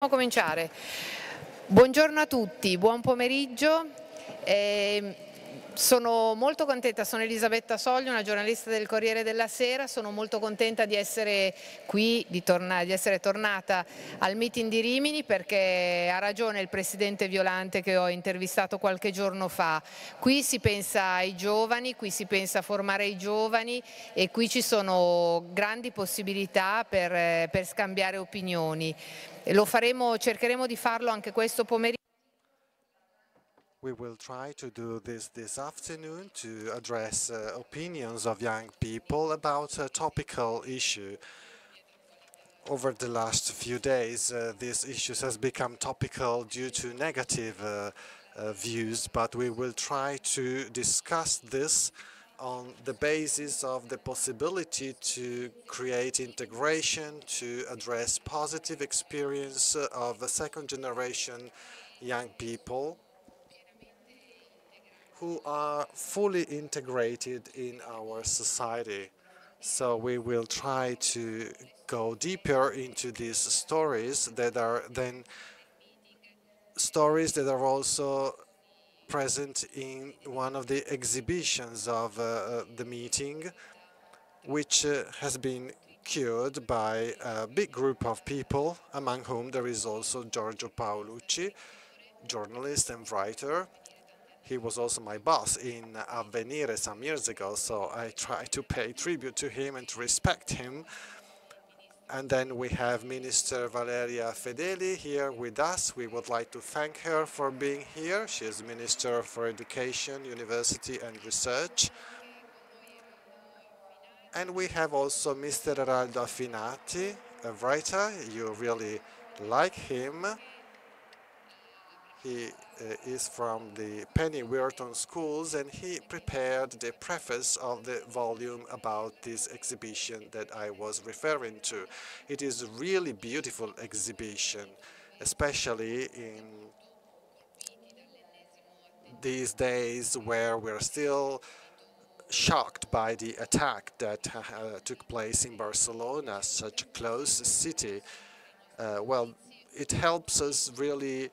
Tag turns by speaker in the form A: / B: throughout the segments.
A: Possiamo cominciare. Buongiorno a tutti, buon pomeriggio. Sono molto contenta, sono Elisabetta Soglio, una giornalista del Corriere della Sera, sono molto contenta di essere qui, di essere tornata al meeting di Rimini perché ha ragione il presidente Violante che ho intervistato qualche giorno fa. Qui si pensa ai giovani, qui si pensa a formare i giovani e qui ci sono grandi possibilità per scambiare opinioni. Lo faremo, cercheremo di farlo anche questo pomeriggio.
B: We will try to do this afternoon to address opinions of young people about a topical issue. Over the last few days, this issue has become topical due to negative views, but we will try to discuss this on the basis of the possibility to create integration, to address positive experience of a second generation young people who are fully integrated in our society. So we will try to go deeper into these stories that are then stories that are also present in one of the exhibitions of the meeting, which has been cured by a big group of people, among whom there is also Giorgio Paolucci, journalist and writer. He was also my boss in Avvenire some years ago, so I try to pay tribute to him and to respect him. And then we have Minister Valeria Fedeli here with us. We would like to thank her for being here. She is Minister for Education, University and Research. And we have also Mr. Eraldo Affinati, a writer. You really like him. He is from the Penny Wirton schools, and he prepared the preface of the volume about this exhibition that I was referring to. It is a really beautiful exhibition, especially in these days where we're still shocked by the attack that took place in Barcelona, such a close city. Well, it helps us really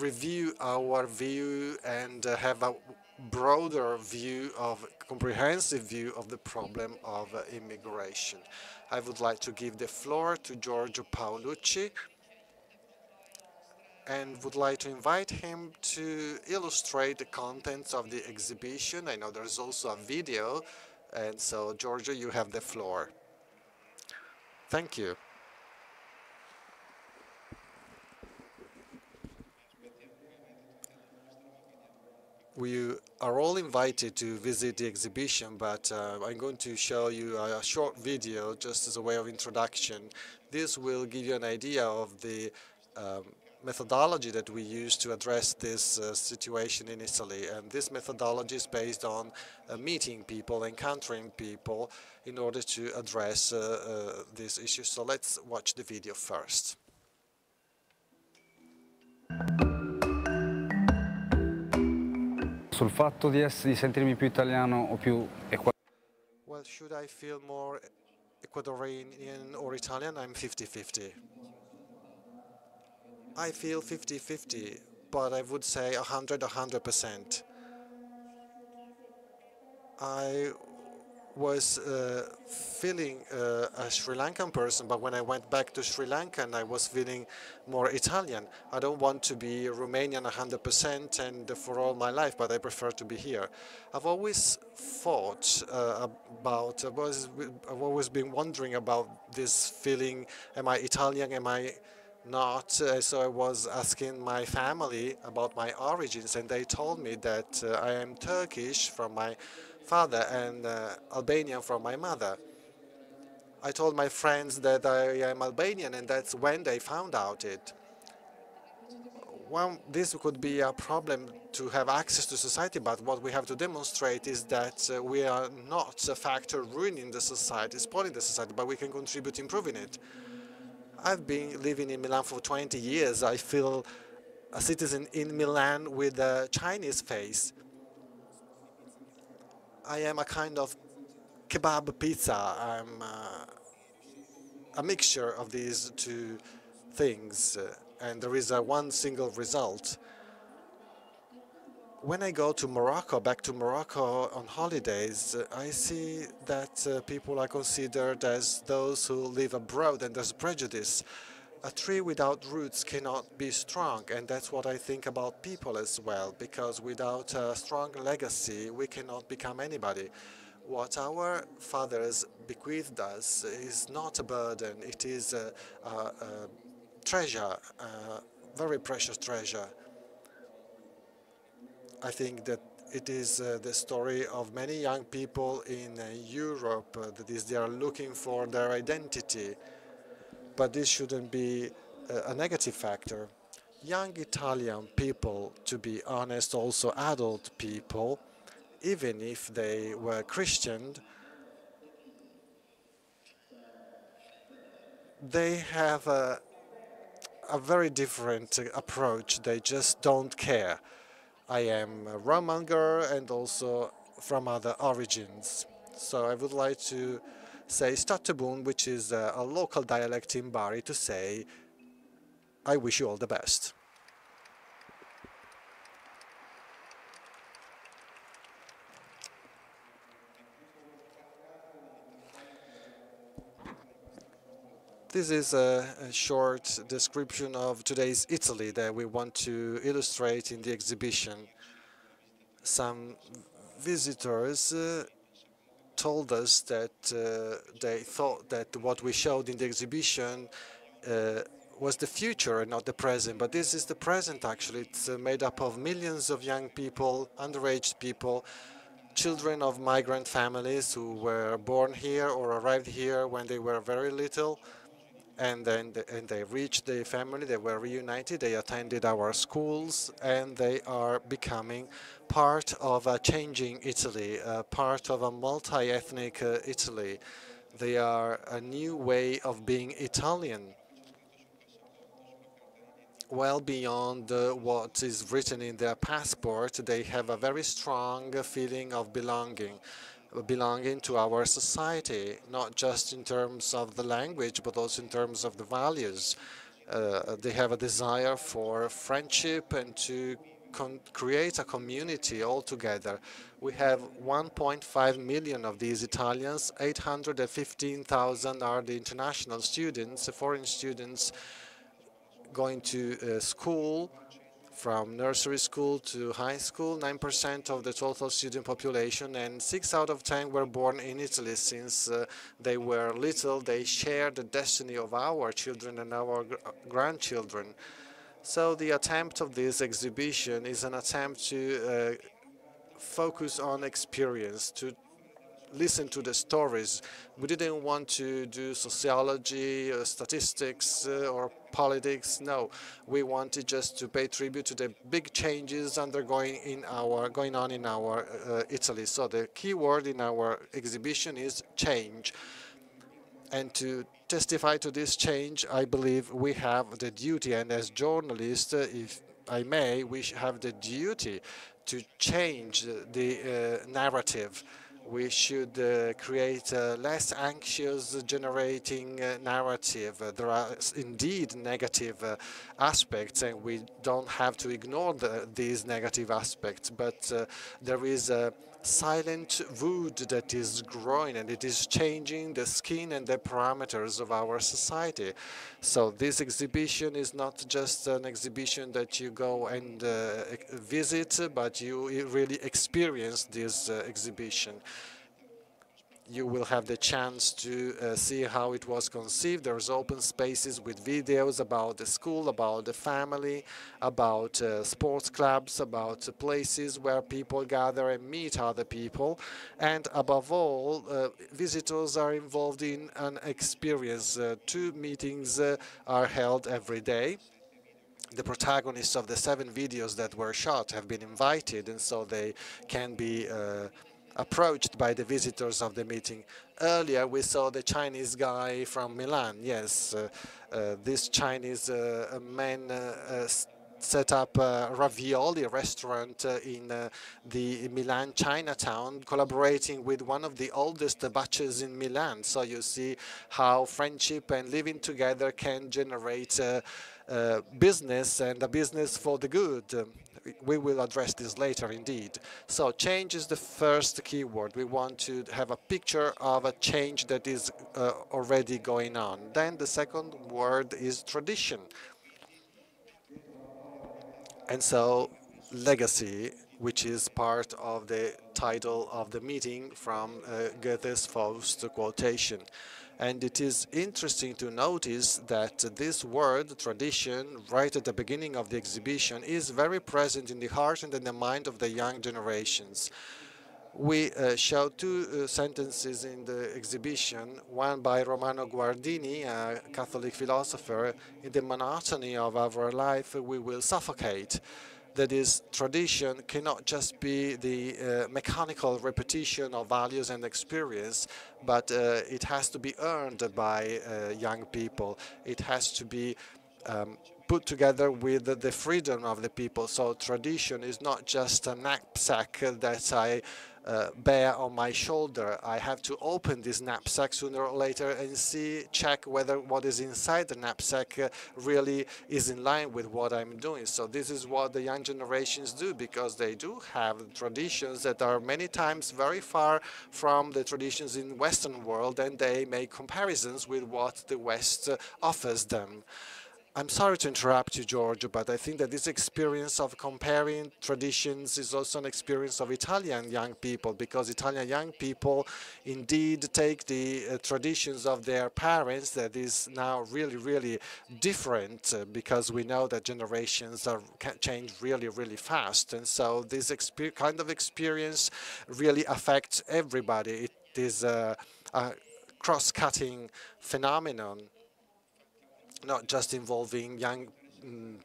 B: review our view and have a broader view comprehensive view of the problem of immigration. I would like to give the floor to Giorgio Paolucci and would like to invite him to illustrate the contents of the exhibition. I know there's also a video, and so Giorgio, you have the floor. Thank you. We are all invited to visit the exhibition, but I'm going to show you a short video just as a way of introduction. This will give you an idea of the methodology that we use to address this situation in Italy. And this methodology is based on meeting people, encountering people in order to address this issue. So let's watch the video first.
C: Sul fatto di sentirmi più italiano o più
B: Well, should I feel more Ecuadorian or Italian? I'm 50-50. I feel 50-50, but I would say 100%. I was feeling a Sri Lankan person, but when I went back to Sri Lanka, I was feeling more Italian. I don't want to be Romanian 100% and for all my life, but I prefer to be here. I've always thought I've always been wondering about this feeling, am I Italian, am I not? So I was asking my family about my origins, and they told me that I am Turkish from my father and Albanian from my mother. I told my friends that I am Albanian, and that's when they found out it. Well, this could be a problem to have access to society, but what we have to demonstrate is that we are not a factor ruining the society, spoiling the society, but we can contribute improving it. I've been living in Milan for 20 years. I feel a citizen in Milan with a Chinese face. I am a kind of kebab pizza. I'm a mixture of these two things, and there is one single result. When I go to Morocco, back to Morocco on holidays, I see that people are considered as those who live abroad, and there's prejudice. A tree without roots cannot be strong, and that's what I think about people as well, because without a strong legacy, we cannot become anybody. What our fathers bequeathed us is not a burden, it is a treasure, a very precious treasure. I think that it is the story of many young people in Europe, that is, they are looking for their identity, but this shouldn't be a negative factor. Young Italian people, to be honest, also adult people, even if they were Christian, they have a very different approach. They just don't care. I am a Roman girl and also from other origins. So I would like to say Stattabun, which is a local dialect in Bari, to say I wish you all the best. This is a short description of today's Italy that we want to illustrate in the exhibition. Some visitors told us that they thought that what we showed in the exhibition was the future and not the present, but this is the present actually. It's made up of millions of young people, underage people, children of migrant families who were born here or arrived here when they were very little, and then they reached the family, they were reunited, they attended our schools, and they are becoming part of a changing Italy, part of a multi-ethnic Italy. They are a new way of being Italian, well beyond what is written in their passport. They have a very strong feeling of belonging to our society, not just in terms of the language, but also in terms of the values. They have a desire for friendship and to create a community all together. We have 1.5 million of these Italians, 815,000 are the international students, foreign students going to school, from nursery school to high school, 9% of the total student population, and 6 out of 10 were born in Italy. Since they were little, they share the destiny of our children and our grandchildren. So the attempt of this exhibition is an attempt to focus on experience, to listen to the stories. We didn't want to do sociology, statistics, or politics. No, we wanted just to pay tribute to the big changes going on in our Italy. So the key word in our exhibition is change. And to testify to this change, I believe we have the duty, and as journalists, if I may, we have the duty to change the narrative. We should create a less anxious generating narrative. There are indeed negative aspects, and we don't have to ignore these negative aspects, but there is a silent wood that is growing, and it is changing the skin and the parameters of our society. So this exhibition is not just an exhibition that you go and visit, but you really experience this exhibition. You will have the chance to see how it was conceived. There's open spaces with videos about the school, about the family, about sports clubs, about places where people gather and meet other people. And above all, visitors are involved in an experience. 2 meetings are held every day. The protagonists of the 7 videos that were shot have been invited, and so they can be approached by the visitors of the meeting. Earlier we saw the Chinese guy from Milan. Yes, this Chinese man set up a ravioli restaurant in the Milan Chinatown, collaborating with one of the oldest butchers in Milan. So you see how friendship and living together can generate business, and a business for the good. We will address this later indeed. So change is the first keyword. We want to have a picture of a change that is already going on. Then the second word is tradition. And so legacy, which is part of the title of the meeting from Goethe's Faust quotation. And it is interesting to notice that this word, tradition, right at the beginning of the exhibition, is very present in the heart and in the mind of the young generations. We show two sentences in the exhibition, one by Romano Guardini, a Catholic philosopher: "In the monotony of our life we will suffocate." That is, tradition cannot just be the mechanical repetition of values and experience, but it has to be earned by young people. It has to be put together with the freedom of the people. So tradition is not just a knapsack that I bear on my shoulder. I have to open this knapsack sooner or later and check whether what is inside the knapsack really is in line with what I'm doing. So this is what the young generations do, because they do have traditions that are many times very far from the traditions in Western world, and they make comparisons with what the West offers them. I'm sorry to interrupt you, Giorgio, but I think that this experience of comparing traditions is also an experience of Italian young people, because Italian young people indeed take the traditions of their parents that is now really, really different, because we know that generations can change really, really fast. And so this kind of experience really affects everybody. It is a cross-cutting phenomenon, not just involving young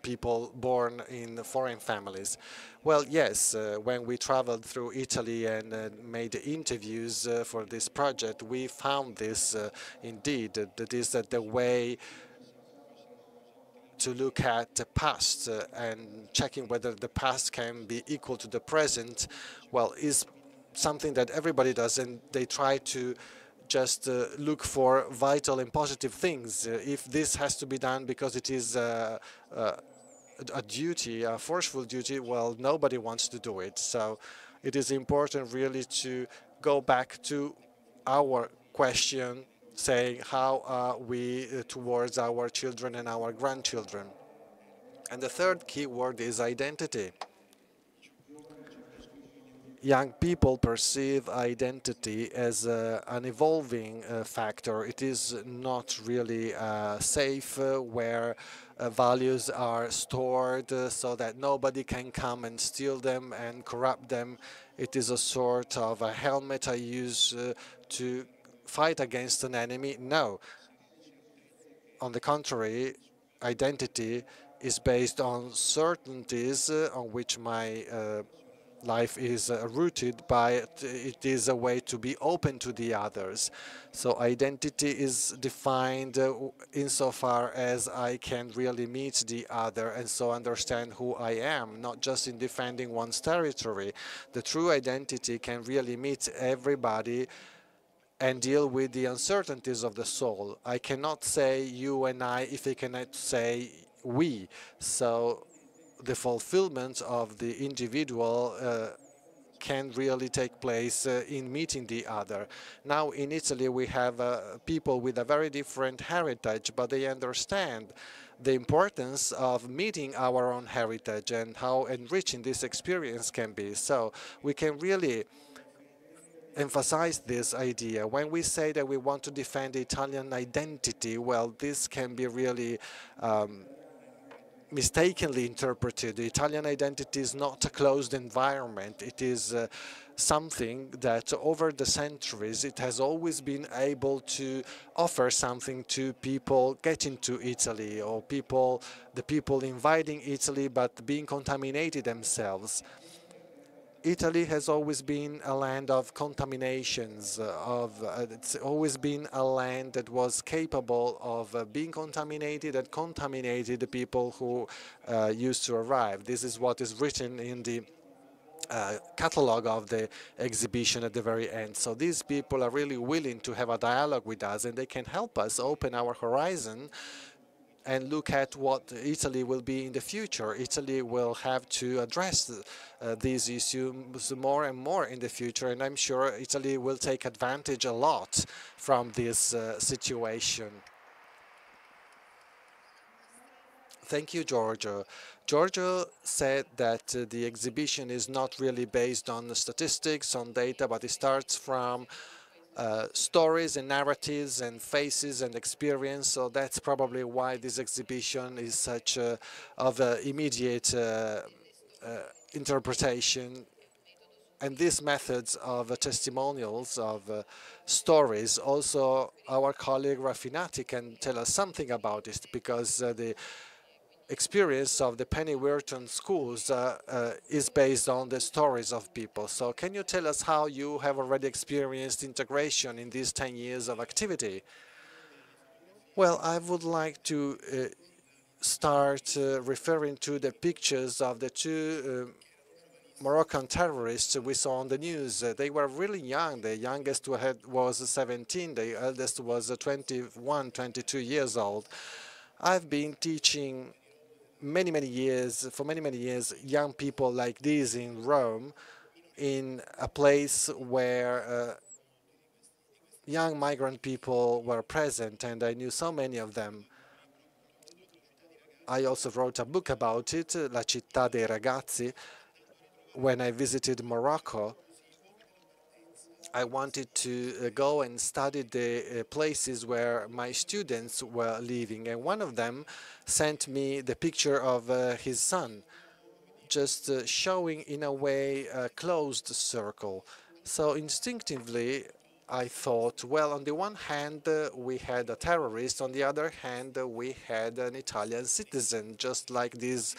B: people born in foreign families. Well, yes, when we traveled through Italy and made interviews for this project, we found this indeed. That is that the way to look at the past and checking whether the past can be equal to the present, well, is something that everybody does, and they try to just look for vital and positive things. If this has to be done because it is a duty, a forceful duty, well, nobody wants to do it. So it is important really to go back to our question, saying how are we towards our children and our grandchildren. And the third key word is identity. Young people perceive identity as an evolving factor. It is not really safe where values are stored so that nobody can come and steal them and corrupt them. It is a sort of a helmet I use to fight against an enemy. No. On the contrary, identity is based on certainties on which my life is rooted, but it is a way to be open to the others. So identity is defined insofar as I can really meet the other and so understand who I am, not just in defending one's territory. The true identity can really meet everybody and deal with the uncertainties of the soul. I cannot say you and I if I cannot say we. So the fulfillment of the individual can really take place in meeting the other. Now in Italy we have people with a very different heritage, but they understand the importance of meeting our own heritage and how enriching this experience can be. So we can really emphasize this idea. When we say that we want to defend the Italian identity, well, this can be really mistakenly interpreted. The Italian identity is not a closed environment. It is something that over the centuries it has always been able to offer something to people getting to Italy, or the people inviting Italy but being contaminated themselves. Italy has always been a land of contaminations, it's always been a land that was capable of being contaminated and contaminated the people who used to arrive. This is what is written in the catalog of the exhibition at the very end. So these people are really willing to have a dialogue with us, and they can help us open our horizon and look at what Italy will be in the future. Italy will have to address these issues more and more in the future, and I'm sure Italy will take advantage a lot from this situation. Thank you, Giorgio. Giorgio said that the exhibition is not really based on statistics, on data, but it starts from stories and narratives and faces and experience. So that's probably why this exhibition is such of immediate interpretation. And these methods of testimonials, of stories, also our colleague Affinati can tell us something about it, because the experience of the Penny Wirton schools is based on the stories of people. So can you tell us how you have already experienced integration in these 10 years of activity? Well, I would like to start referring to the pictures of the two Moroccan terrorists we saw on the news. They were really young. The youngest was 17, the eldest was 21, 22 years old. I've been teaching for many years, young people like these in Rome, in a place where young migrant people were present, and I knew so many of them. I also wrote a book about it, La città dei ragazzi. When I visited Morocco, I wanted to go and study the places where my students were living, and one of them sent me the picture of his son, just showing in a way a closed circle. So instinctively I thought, well, on the one hand we had a terrorist, on the other hand we had an Italian citizen, just like this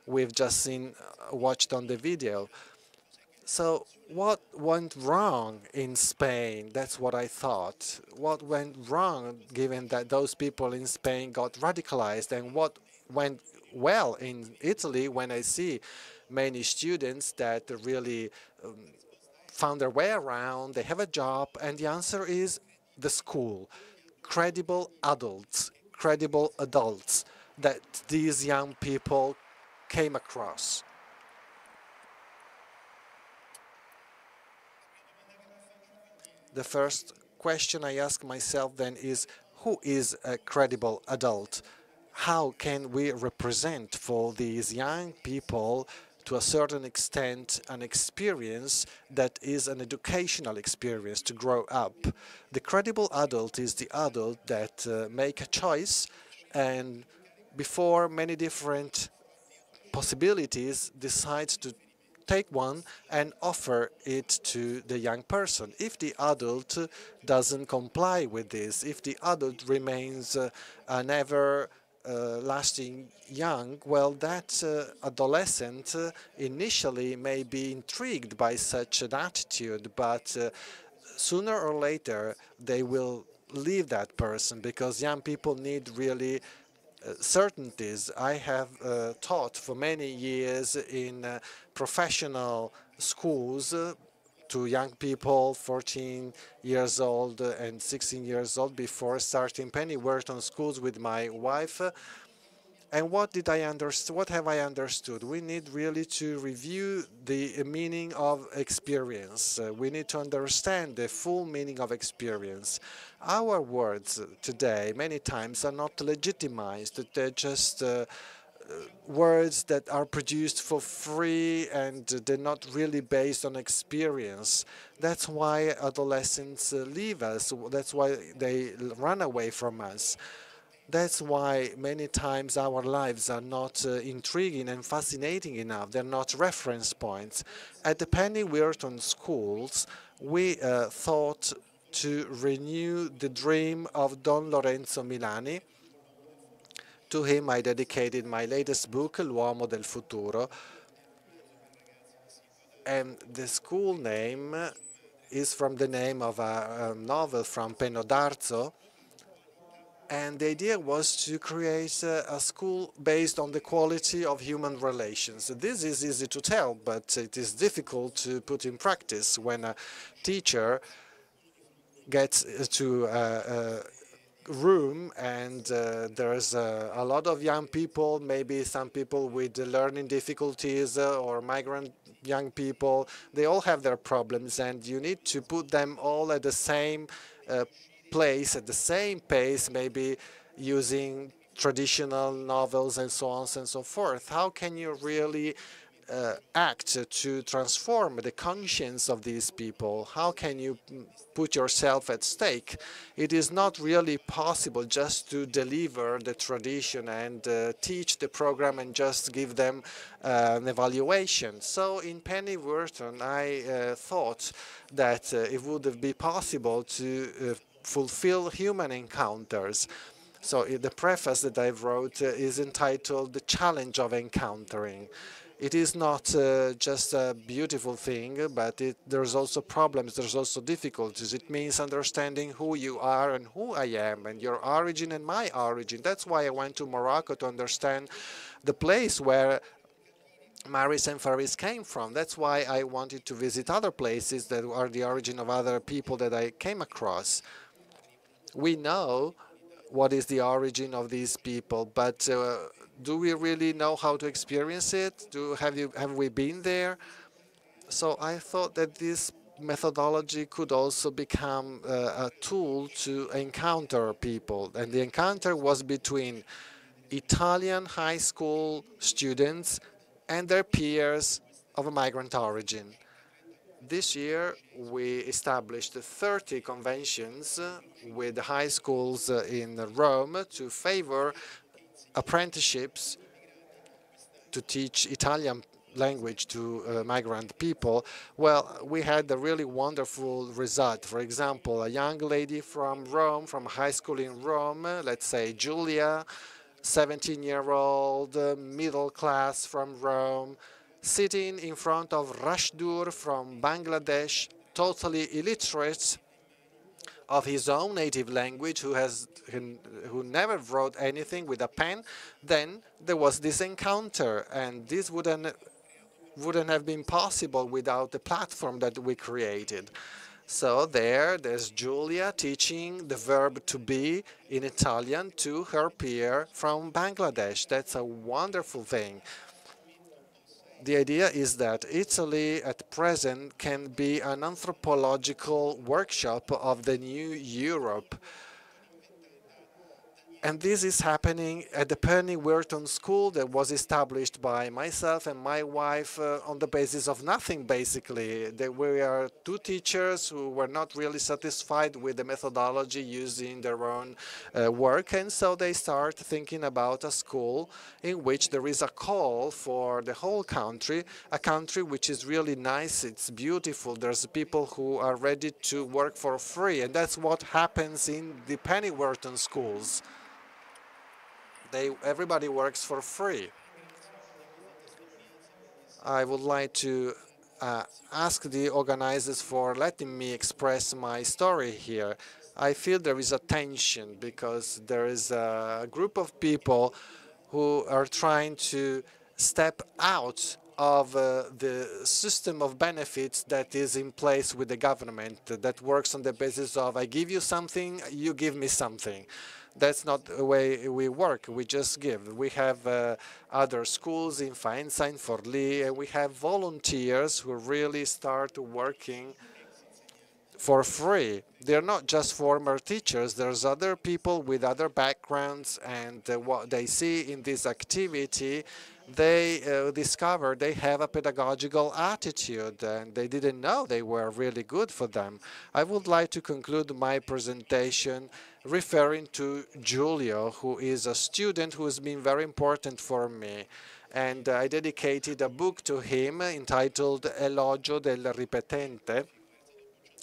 B: we've just seen, watched on the video. So what went wrong in Spain? That's what I thought. What went wrong, given that those people in Spain got radicalized, and what went well in Italy, when I see many students that really found their way around, they have a job, and the answer is the school. Credible adults that these young people came across. The first question I ask myself then is, who is a credible adult? How can we represent for these young people, to a certain extent, an experience that is an educational experience to grow up? The credible adult is the adult that make a choice, and before many different possibilities decides to take one and offer it to the young person. If the adult doesn't comply with this, if the adult remains an ever lasting young, well, that adolescent initially may be intrigued by such an attitude, but sooner or later they will leave that person, because young people need really certainties. I have taught for many years in professional schools to young people 14 years old and 16 years old before starting Penny Wirton schools with my wife. And what have I understood? We need really to review the meaning of experience. We need to understand the full meaning of experience. Our words today, many times, are not legitimized. They're just words that are produced for free, and they're not really based on experience. That's why adolescents leave us. That's why they run away from us. That's why many times our lives are not intriguing and fascinating enough. They're not reference points. At the Penny Wirton schools, we thought to renew the dream of Don Lorenzo Milani. To him I dedicated my latest book, L'uomo del futuro. And the school name is from the name of a novel from Penno d'Arzo. And the idea was to create a school based on the quality of human relations. This is easy to tell, but it is difficult to put in practice when a teacher gets to a room and there's a lot of young people, maybe some people with learning difficulties or migrant young people. They all have their problems, and you need to put them all at the same place, at the same pace, maybe using traditional novels and so on and so forth. How can you really act to transform the conscience of these people? How can you put yourself at stake? It is not really possible just to deliver the tradition and teach the program and just give them an evaluation. So in Penny Wirton, I thought that it would be possible to fulfill human encounters. So the preface that I wrote is entitled "The Challenge of Encountering." It is not just a beautiful thing, but there's also problems, there's also difficulties. It means understanding who you are and who I am, and your origin and my origin. That's why I went to Morocco, to understand the place where Maris and Faris came from. That's why I wanted to visit other places that are the origin of other people that I came across. We know what is the origin of these people, but do we really know how to experience it? Have we been there? So I thought that this methodology could also become a tool to encounter people, and the encounter was between Italian high school students and their peers of a migrant origin. This year, we established 30 conventions with high schools in Rome to favor apprenticeships to teach Italian language to migrant people. Well, we had a really wonderful result. For example, a young lady from Rome, from high school in Rome, let's say Julia, 17-year-old, middle class from Rome, sitting in front of Rashdur from Bangladesh, totally illiterate of his own native language, who never wrote anything with a pen. Then there was this encounter, and this wouldn't have been possible without the platform that we created. So there's Julia teaching the verb to be in Italian to her peer from Bangladesh. That's a wonderful thing. The idea is that Italy at present can be an anthropological workshop of the new Europe. And this is happening at the Penny Wirton School that was established by myself and my wife on the basis of nothing, basically. We are two teachers who were not really satisfied with the methodology used in their own work, and so they start thinking about a school in which there is a call for the whole country, a country which is really nice, it's beautiful, there's people who are ready to work for free, and that's what happens in the Penny Wirton schools. Everybody works for free. I would like to ask the organizers for letting me express my story here. I feel there is a tension because there is a group of people who are trying to step out of the system of benefits that is in place with the government, that works on the basis of I give you something, you give me something. That's not the way we work. We just give. We have other schools in Faenza, in Forlì, and we have volunteers who really start working for free. They're not just former teachers. There's other people with other backgrounds, and what they see in this activity, they discover they have a pedagogical attitude, and they didn't know they were really good for them. I would like to conclude my presentation referring to Giorgio, who is a student who has been very important for me. And I dedicated a book to him entitled Elogio del Ripetente.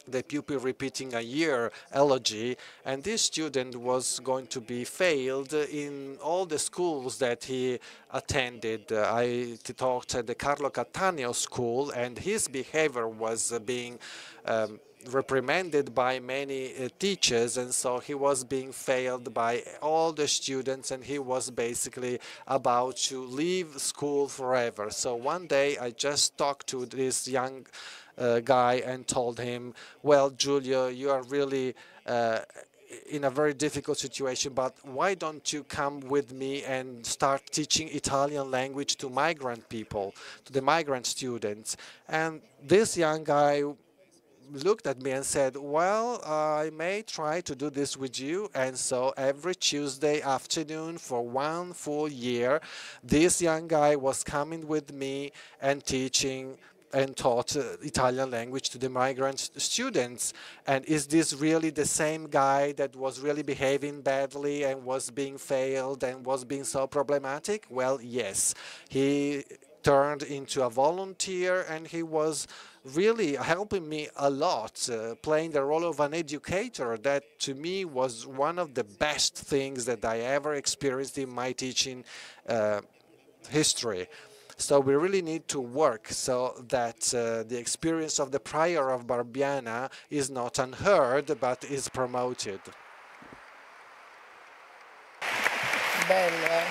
B: the pupil repeating a year elegy, and this student was going to be failed in all the schools that he attended. I talked at the Carlo Cattaneo school, and his behavior was being reprimanded by many teachers, and so he was being failed by all the students, and he was basically about to leave school forever. So one day I just talked to this young guy and told him, well, Giulio, you are really in a very difficult situation, but why don't you come with me and start teaching Italian language to migrant people, to the migrant students? And this young guy looked at me and said, well, I may try to do this with you. And so every Tuesday afternoon for 1 full year, this young guy was coming with me and teaching and taught Italian language to the migrant students. And is this really the same guy that was really behaving badly and was being failed and was being so problematic? Well, yes. He turned into a volunteer, and he was really helping me a lot, playing the role of an educator. That to me was one of the best things that I ever experienced in my teaching history. So we really need to work so that the experience of the prior of Barbiana is not unheard, but is promoted.
A: Bello,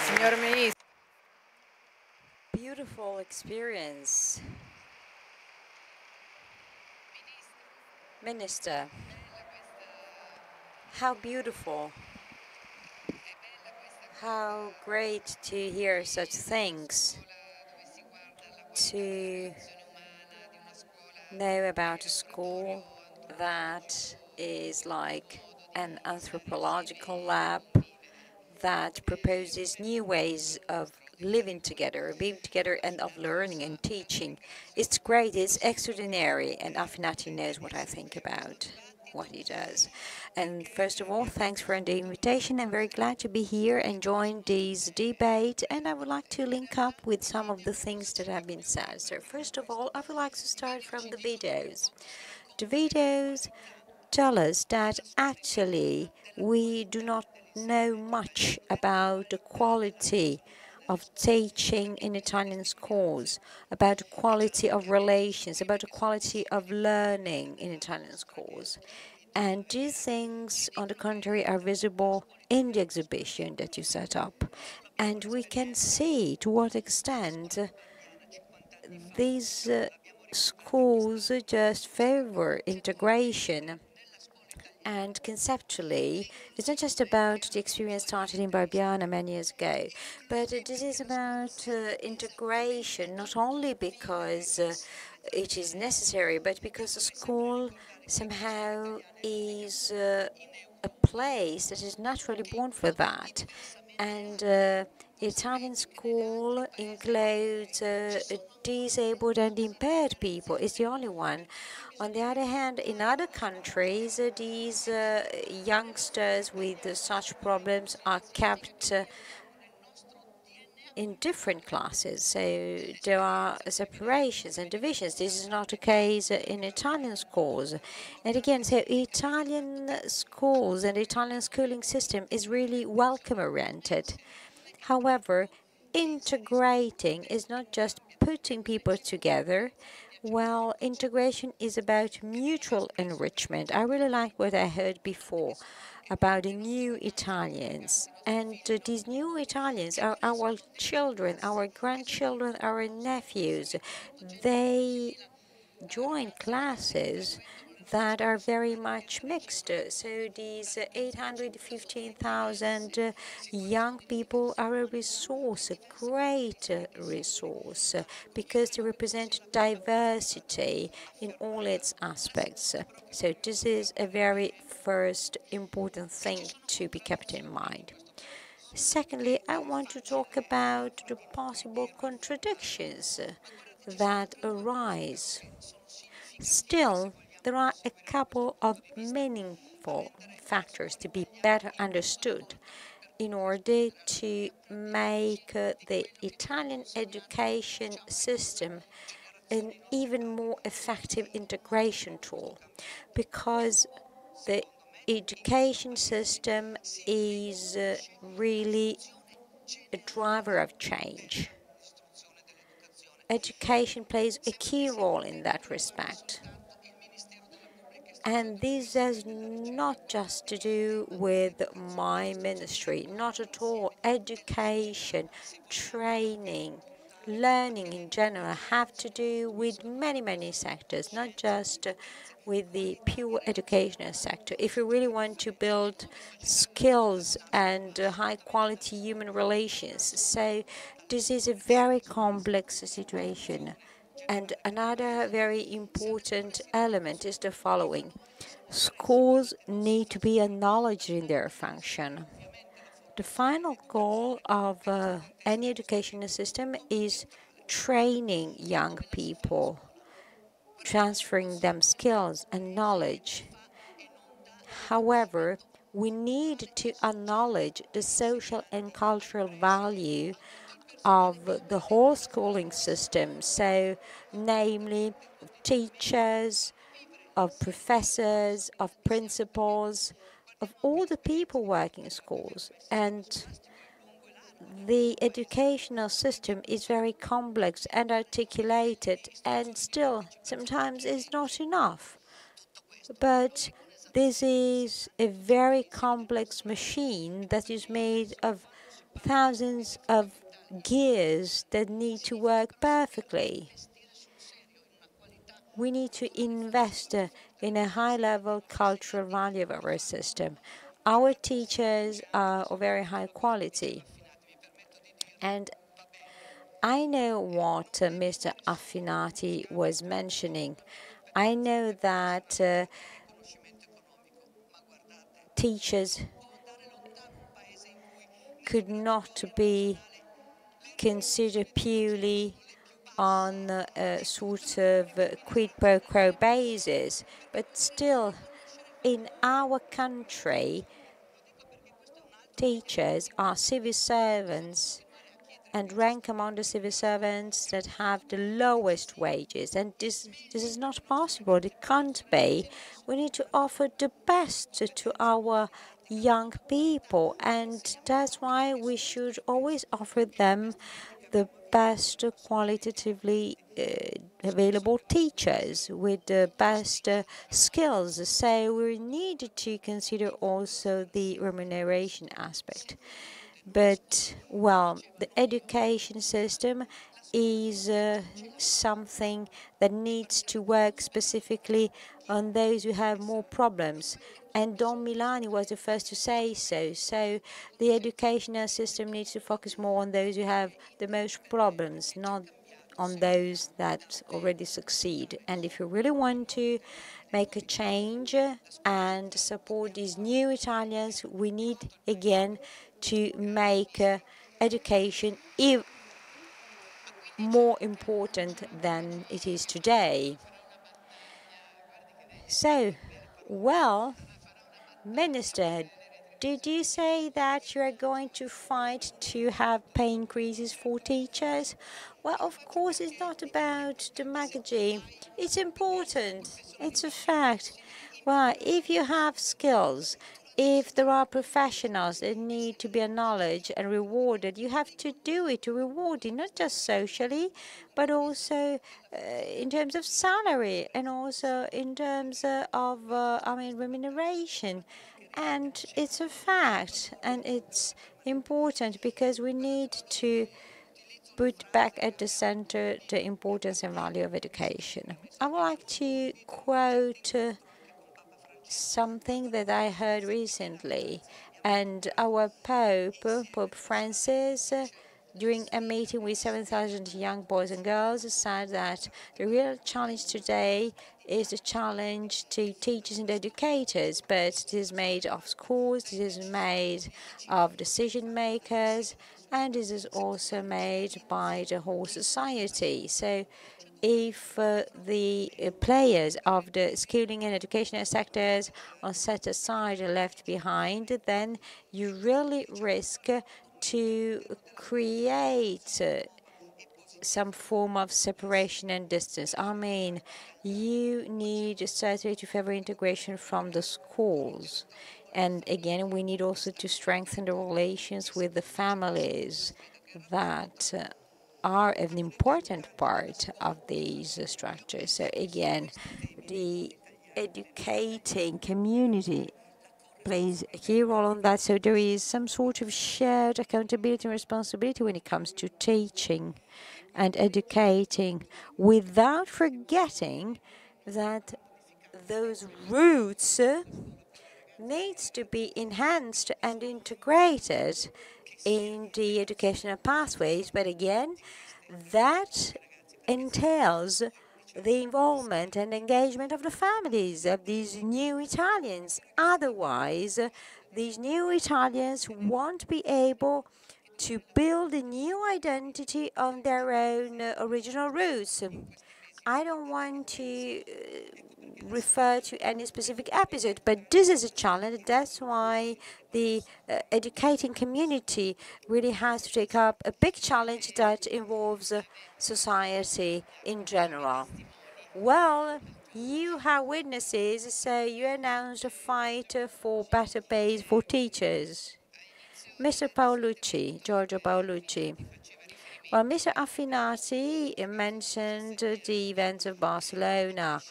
A: Signor Ministro.
D: Beautiful experience. Minister, how beautiful. How great to hear such things, to know about a school that is like an anthropological lab that proposes new ways of living together, being together, and of learning and teaching. It's great, it's extraordinary, and Affinati knows what I think about what he does. And first of all, thanks for the invitation. I'm very glad to be here and join this debate, and I would like to link up with some of the things that have been said. So first of all, I would like to start from the videos. The videos tell us that actually we do not know much about the quality of teaching in Italian schools, about the quality of relations, about the quality of learning in Italian schools. And these things, on the contrary, are visible in the exhibition that you set up. And we can see to what extent these schools just favor integration. And conceptually, it's not just about the experience started in Barbiana many years ago, but this is about integration, not only because it is necessary, but because the school somehow is a place that is naturally born for that. And Italian school includes disabled and impaired people. It's the only one. On the other hand, in other countries, these youngsters with such problems are kept in different classes. So there are separations and divisions. This is not the case in Italian schools. And again, so Italian schools and Italian schooling system is really welcome-oriented. However, integrating is not just putting people together. Well, integration is about mutual enrichment. I really like what I heard before about the new Italians. And these new Italians are our children, our grandchildren, our nephews. They join classes that are very much mixed. So these 815,000 young people are a resource, a great resource, because they represent diversity in all its aspects. So this is a very first important thing to be kept in mind. Secondly, I want to talk about the possible contradictions that arise. Still, there are a couple of meaningful factors to be better understood in order to make the Italian education system an even more effective integration tool, because the education system is really a driver of change. Education plays a key role in that respect. And this has not just to do with my ministry, not at all. Education, training, learning in general have to do with many, many sectors, not just with the pure educational sector. If we really want to build skills and high-quality human relations, so this is a very complex situation. And another very important element is the following. Schools need to be acknowledged in their function. The final goal of any educational system is training young people, transferring them skills and knowledge. However, we need to acknowledge the social and cultural value of the whole schooling system, so namely teachers, of professors, of principals, of all the people working in schools. And the educational system is very complex and articulated, and still sometimes is not enough. But this is a very complex machine that is made of thousands of gears that need to work perfectly. We need to invest in a high-level cultural value of our system. Our teachers are of very high quality. And I know what Mr. Affinati was mentioning. I know that teachers could not be considered purely on a sort of quid pro quo basis, but still in our country, teachers are civil servants and rank among the civil servants that have the lowest wages. And this is not possible. It can't be. We need to offer the best to our young people, and that's why we should always offer them the best qualitatively available teachers with the best skills. So we need to consider also the remuneration aspect. But, well, the education system is something that needs to work specifically on those who have more problems. And Don Milani was the first to say so. So the educational system needs to focus more on those who have the most problems, not on those that already succeed. And if you really want to make a change and support these new Italians, we need again to make education more important than it is today. So, well, Minister, did you say that you are going to fight to have pay increases for teachers? Well, of course, it's not about demagogy. It's important. It's a fact. Well, if you have skills, if there are professionals that need to be acknowledged and rewarded, you have to do it to reward it, not just socially, but also in terms of salary and also in terms of, remuneration. And it's a fact, and it's important because we need to put back at the center the importance and value of education. I would like to quote something that I heard recently, and our Pope Francis, during a meeting with 7,000 young boys and girls, said that the real challenge today is the challenge to teachers and educators, but it is made of schools, it is made of decision makers, and it is also made by the whole society. So if the players of the schooling and educational sectors are set aside and left behind, then you really risk to create some form of separation and distance. I mean, you need certainly to favor integration from the schools. And again, we need also to strengthen the relations with the families that are an important part of these structures. So again, the educating community plays a key role on that. So there is some sort of shared accountability and responsibility when it comes to teaching and educating, without forgetting that those roots needs to be enhanced and integrated in the educational pathways. But again, that entails the involvement and engagement of the families of these new Italians. Otherwise, these new Italians won't be able to build a new identity on their own original roots. I don't want to refer to any specific episode, but this is a challenge. That's why the educating community really has to take up a big challenge that involves society in general. Well, you have witnesses, so you announced a fight for better pay for teachers. Mr. Paolucci, Giorgio Paolucci. Well, Mr. Affinati mentioned the events of Barcelona.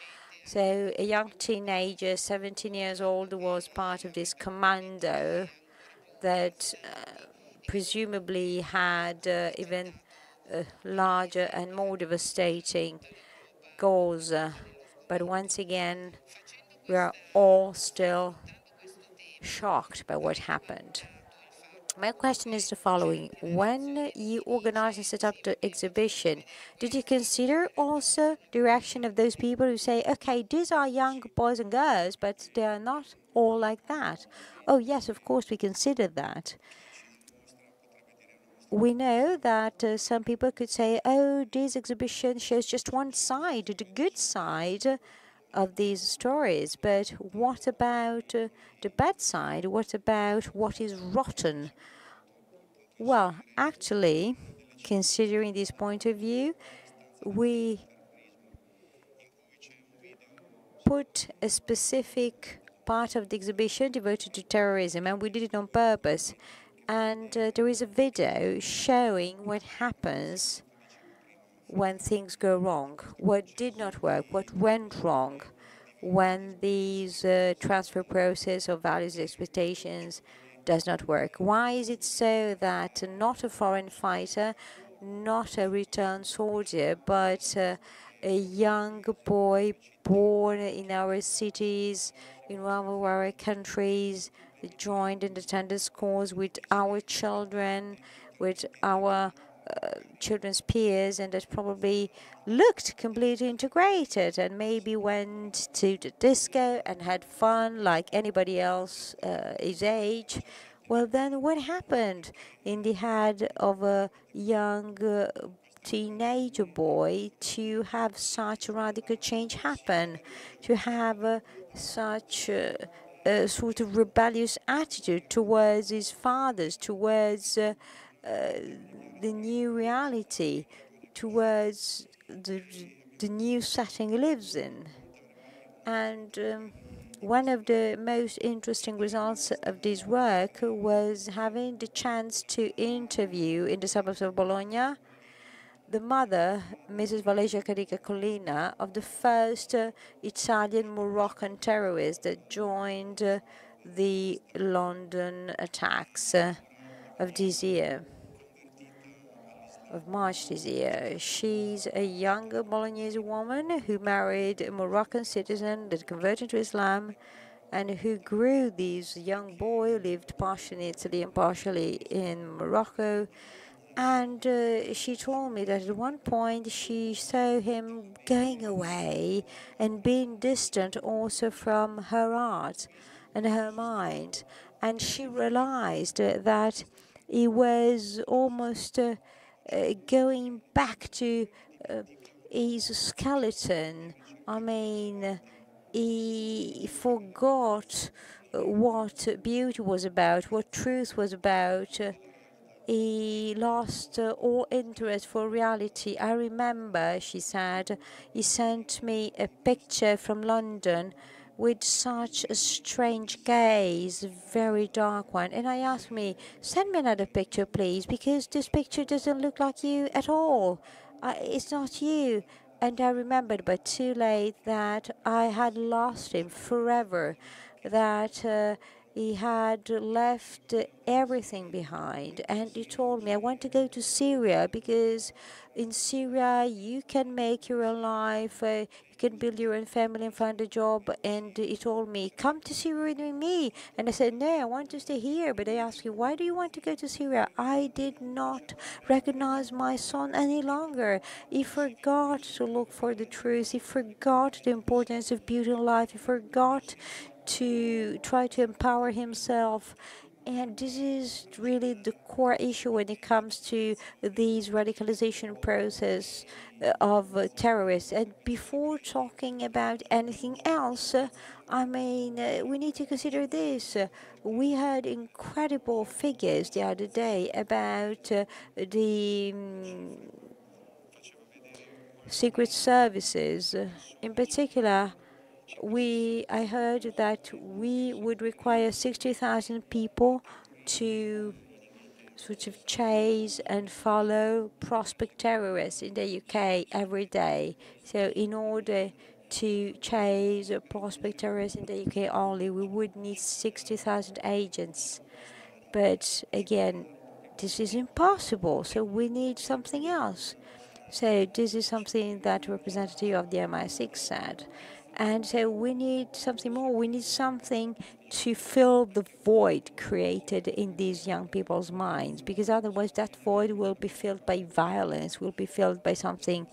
D: So a young teenager, 17 years old, was part of this commando that presumably had even larger and more devastating goals. But once again, we are all still shocked by what happened. My question is the following. When you organized and set up the exhibition, did you consider also the reaction of those people who say, okay, these are young boys and girls, but they are not all like that? Oh, yes, of course, we consider that. We know that some people could say, oh, this exhibition shows just one side, the good side of these stories. But what about the bad side? What about what is rotten? Well, actually, considering this point of view, we put a specific part of the exhibition devoted to terrorism, and we did it on purpose. And there is a video showing what happens when things go wrong, what did not work, what went wrong, when these transfer process of values and expectations does not work. Why is it so that not a foreign fighter, not a returned soldier, but a young boy born in our cities, in one of our countries, joined and attended schools with our children, with our children's peers, and that probably looked completely integrated and maybe went to the disco and had fun like anybody else his age. Well, then what happened in the head of a young teenager boy to have such a radical change happen, to have such a sort of rebellious attitude towards his fathers, towards the new reality, towards the new setting he lives in. And one of the most interesting results of this work was having the chance to interview in the suburbs of Bologna the mother, Mrs. Valeria Carica Collina, of the first Italian-Moroccan terrorist that joined the London attacks of this year, of March this year. She's a young Bolognese woman who married a Moroccan citizen that converted to Islam and who grew this young boy, lived partially in Italy and partially in Morocco. And she told me that at one point she saw him going away and being distant also from her art and her mind. And she realized that he was almost going back to his skeleton. I mean, he forgot what beauty was about, what truth was about. he lost all interest for reality. I remember, she said, he sent me a picture from London with such a strange gaze, very dark one. And I asked me, send me another picture, please, because this picture doesn't look like you at all. It's not you. And I remembered, but too late, that I had lost him forever, that he had left everything behind. And he told me, I want to go to Syria because in Syria you can make your own life, you can build your own family and find a job. And he told me, come to Syria with me. And I said, no, I want to stay here. But I asked him, why do you want to go to Syria? I did not recognize my son any longer. He forgot to look for the truth. He forgot the importance of beauty in life. He forgot to try to empower himself. And this is really the core issue when it comes to these radicalization process of terrorists. And before talking about anything else, we need to consider this. We had incredible figures the other day about the secret services. In particular, I heard that we would require 60,000 people to sort of chase and follow prospect terrorists in the UK every day. So in order to chase prospect terrorists in the UK only, we would need 60,000 agents. But again, this is impossible, so we need something else. So this is something that representative of the MI6 said. And so we need something more. We need something to fill the void created in these young people's minds, because otherwise that void will be filled by violence, will be filled by something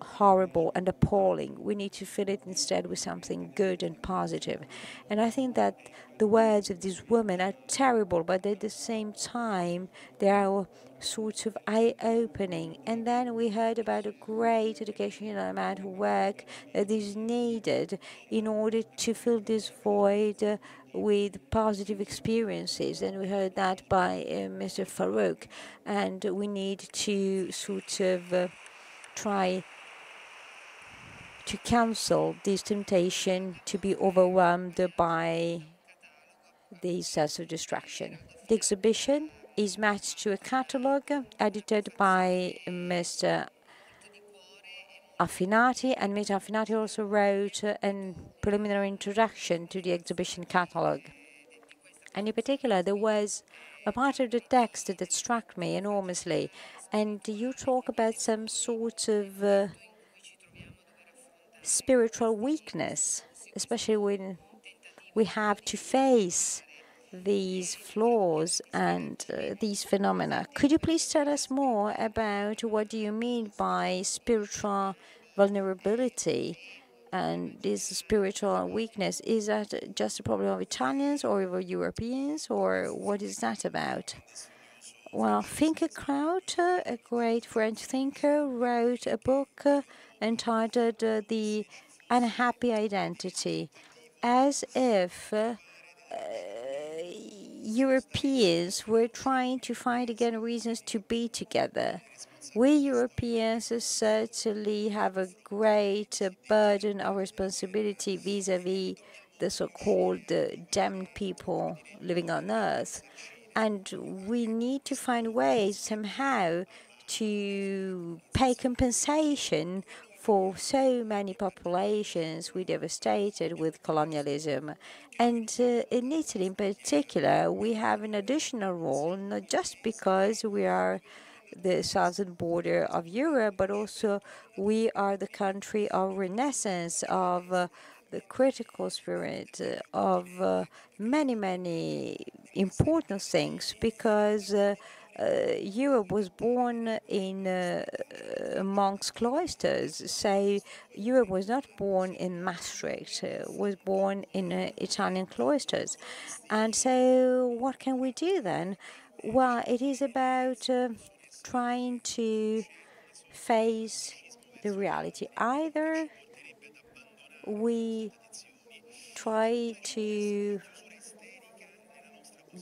D: horrible and appalling. We need to fill it instead with something good and positive. And I think that the words of these women are terrible, but at the same time, they are sort of eye-opening. And then we heard about a great educational amount of work that is needed in order to fill this void with positive experiences. And we heard that by Mr. Farouk. And we need to sort of try to cancel this temptation to be overwhelmed by these sense of distraction. The exhibition is matched to a catalogue edited by Mr. Affinati, and Mr. Affinati also wrote a preliminary introduction to the exhibition catalogue. And in particular, there was a part of the text that struck me enormously, and you talk about some sort of spiritual weakness, especially when we have to face these flaws and these phenomena. Could you please tell us more about what do you mean by spiritual vulnerability and this spiritual weakness? Is that just a problem of Italians or of Europeans, or what is that about? Well, Finkielkraut, a great French thinker, wrote a book entitled The Unhappy Identity, as if Europeans were trying to find again reasons to be together. We Europeans certainly have a great burden of responsibility vis-à-vis the so-called damned people living on Earth. And we need to find ways somehow to pay compensation for so many populations we devastated with colonialism. And in Italy in particular, we have an additional role, not just because we are the southern border of Europe, but also we are the country of renaissance, of the critical spirit, of many, many important things, because Europe was born in monks' cloisters. So Europe was not born in Maastricht, was born in Italian cloisters. And so what can we do then? Well, it is about trying to face the reality. Either we try to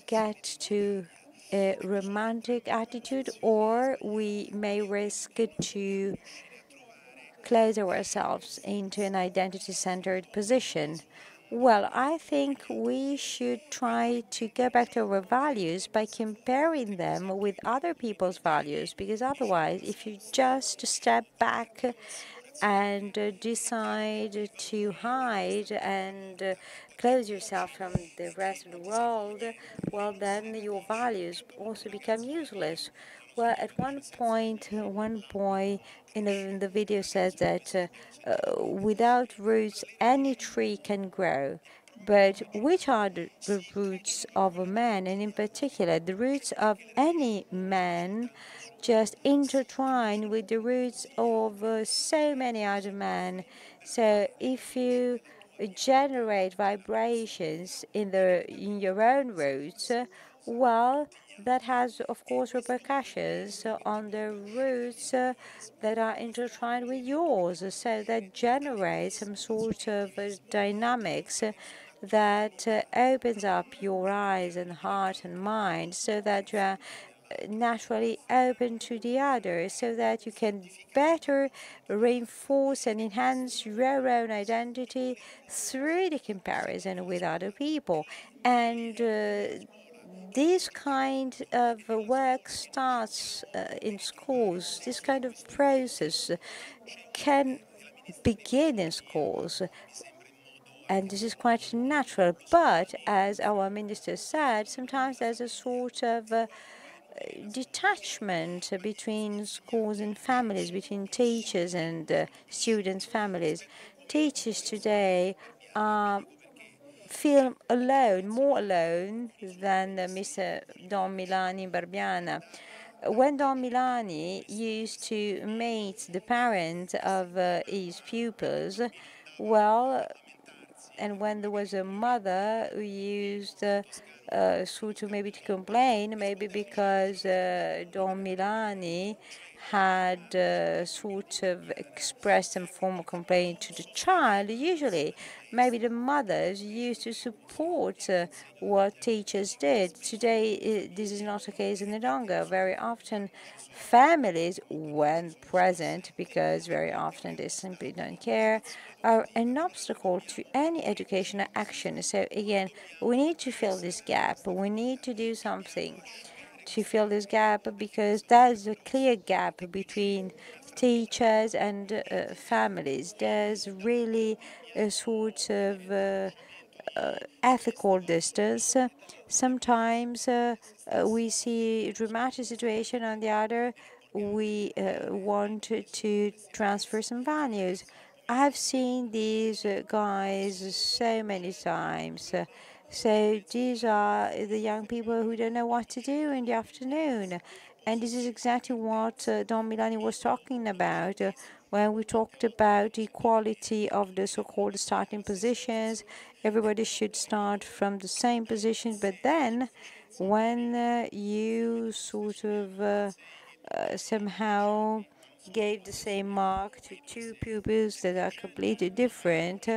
D: get to a romantic attitude, or we may risk to close ourselves into an identity-centered position. Well, I think we should try to go back to our values by comparing them with other people's values, because otherwise, if you just step back and decide to hide and close yourself from the rest of the world, well, then your values also become useless. Well, at one point, one boy in the video says that without roots, any tree can grow. But which are the roots of a man, and in particular, the roots of any man just intertwine with the roots of so many other men. So if you generate vibrations in your own roots, well, that has, of course, repercussions on the roots that are intertwined with yours. So that generates some sort of dynamics that opens up your eyes and heart and mind, so that you are naturally open to the other, so that you can better reinforce and enhance your own identity through the comparison with other people. And this kind of work starts in schools. This kind of process can begin in schools, and this is quite natural. But as our minister said, sometimes there's a sort of detachment between schools and families, between teachers and students' families. Teachers today feel alone, more alone than Mr. Don Milani in Barbiana. When Don Milani used to meet the parents of his pupils, well, and when there was a mother who used sort of maybe to complain, maybe because Don Milani had sort of expressed some form of complaint to the child, usually maybe the mothers used to support what teachers did. Today, this is not the case any longer. Very often, families, when present, because very often they simply don't care, are an obstacle to any educational action. So again, we need to fill this gap. We need to do something to fill this gap, because there's a clear gap between teachers and families. There's really a sort of ethical distance. Sometimes we see a dramatic situation, on the other, we want to transfer some values. I've seen these guys so many times. So these are the young people who don't know what to do in the afternoon. And this is exactly what Don Milani was talking about when we talked about the equality of the so-called starting positions. Everybody should start from the same position, but then when you sort of somehow gave the same mark to two pupils that are completely different,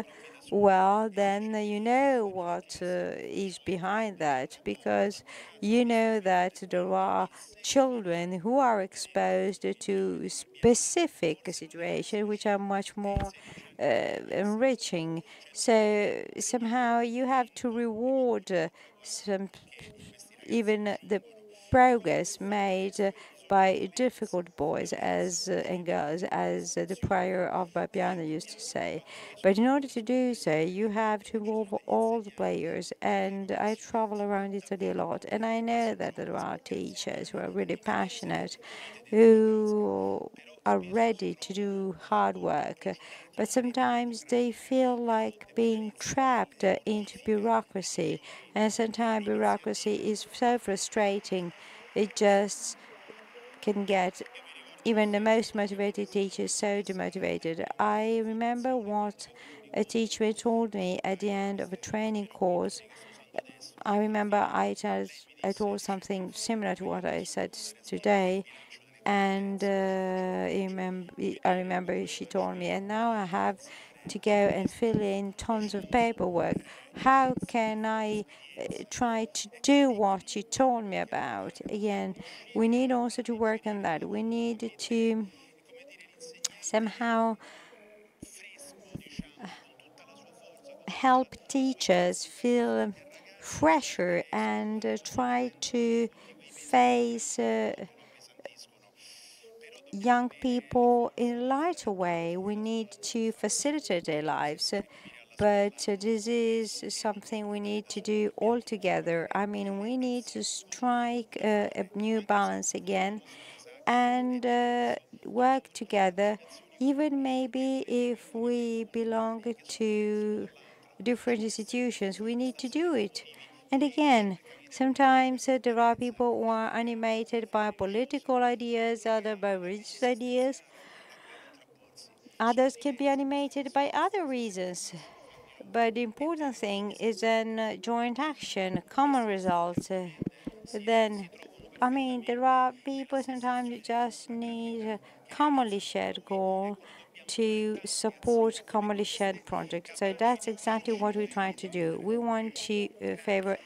D: well, then you know what is behind that, because you know that there are children who are exposed to specific situations which are much more enriching. So somehow you have to reward some even the progress made by difficult boys and girls, as the prior of Babiana used to say. But in order to do so, you have to involve all the players. And I travel around Italy a lot, and I know that there are teachers who are really passionate, who are ready to do hard work, but sometimes they feel like being trapped into bureaucracy, and sometimes bureaucracy is so frustrating, it just can get even the most motivated teachers so demotivated. I remember what a teacher told me at the end of a training course. I remember I told something similar to what I said today, and I remember she told me, and now I have
E: to go and fill in tons of paperwork. How can I try to do what you told me about? Again, we need also to work on that. We need to somehow help teachers feel fresher and try to face young people in a lighter way. We need to facilitate their lives. But this is something we need to do all together. I mean, we need to strike a new balance again and work together, even maybe if we belong to different institutions, we need to do it. And again, sometimes there are people who are animated by political ideas, others by religious ideas. Others can be animated by other reasons. But the important thing is then joint action, common results. Then, I mean, there are people sometimes who just need a commonly shared goal to support commonly shared projects. So that's exactly what we try to do. We want to favor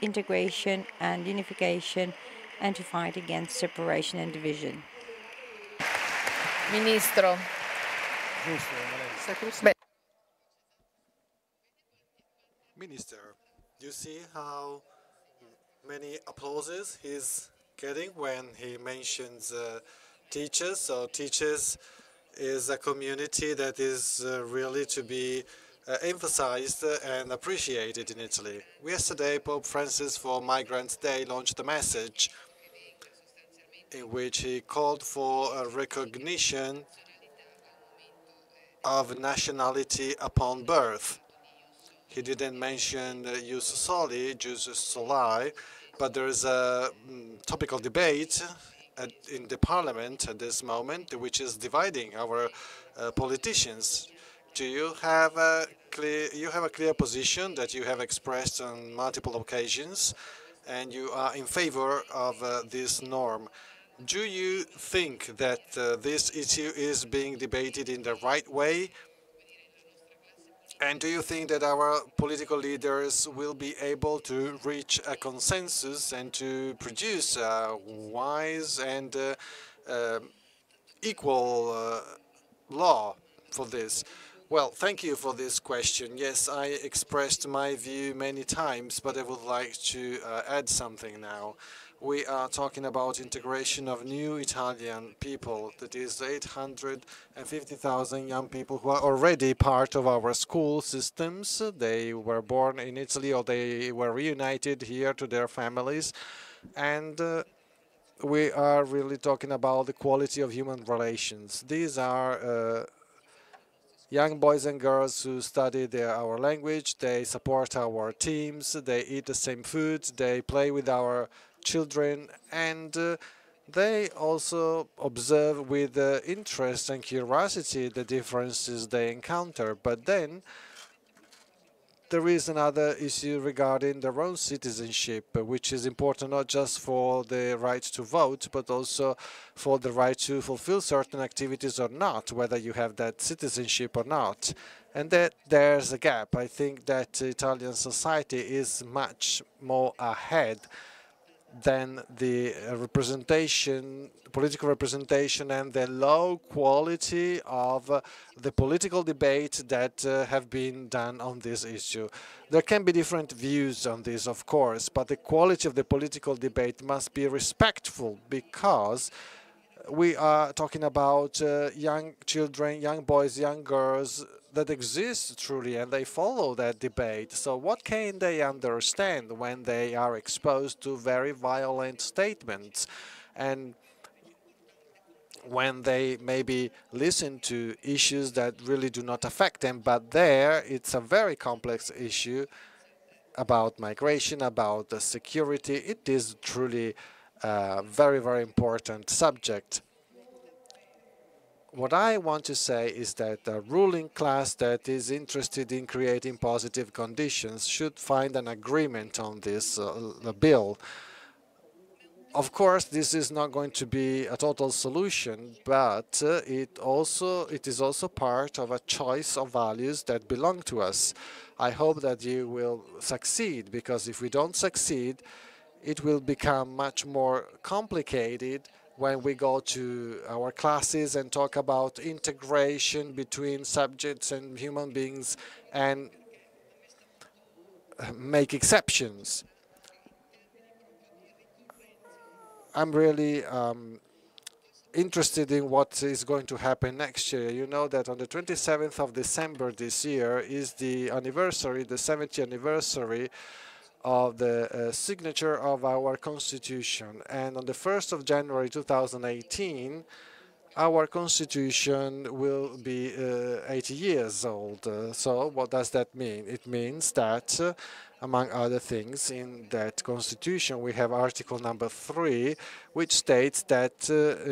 E: integration and unification and to fight against separation and division.
A: Ministro.
B: Minister, you see how many applauses he's getting when he mentions teachers. So teachers is a community that is really to be emphasized and appreciated in Italy. Yesterday, Pope Francis, for Migrants Day, launched a message in which he called for a recognition of nationality upon birth. He didn't mention jus soli, jus soli, but there is a topical debate in the parliament at this moment, which is dividing our politicians. Do you have a clear position that you have expressed on multiple occasions, and you are in favor of this norm? Do you think that this issue is being debated in the right way? And do you think that our political leaders will be able to reach a consensus and to produce a wise and equal law for this? Well, thank you for this question. Yes, I expressed my view many times, but I would like to add something now. We are talking about integration of new Italian people, that is 850,000 young people who are already part of our school systems. They were born in Italy or they were reunited here to their families. And we are really talking about the quality of human relations. These are young boys and girls who study our language, they support our teams, they eat the same food, they play with our children, and they also observe with interest and curiosity the differences they encounter. But then there is another issue regarding their own citizenship, which is important not just for the right to vote, but also for the right to fulfill certain activities or not, whether you have that citizenship or not. And that there's a gap. I think that Italian society is much more ahead than the political representation and the low quality of the political debate that have been done on this issue. There can be different views on this, of course, but the quality of the political debate must be respectful, because we are talking about young children, young boys, young girls that exist truly, and they follow that debate. So what can they understand when they are exposed to very violent statements, and when they maybe listen to issues that really do not affect them? But there, it's a very complex issue about migration, about the security. It is truly a very, very important subject. What I want to say is that the ruling class that is interested in creating positive conditions should find an agreement on this bill. Of course, this is not going to be a total solution, but it is also part of a choice of values that belong to us. I hope that you will succeed, because if we don't succeed, it will become much more complicated when we go to our classes and talk about integration between subjects and human beings and make exceptions. I'm really interested in what is going to happen next year. You know that on the 27th of December this year is the anniversary, the 70th anniversary of the signature of our Constitution. And on the 1st of January 2018, our Constitution will be 80 years old. So what does that mean? It means that, among other things, in that Constitution we have Article number 3, which states that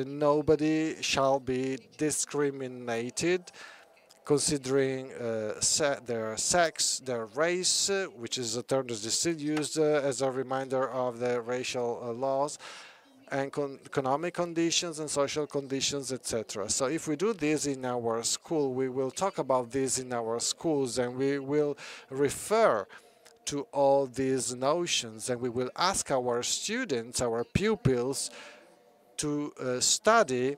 B: nobody shall be discriminated considering their sex, their race, which is a term that is still used as a reminder of the racial laws, and economic conditions and social conditions, etc. So if we do this in our school, we will talk about this in our schools, and we will refer to all these notions, and we will ask our students, our pupils, to study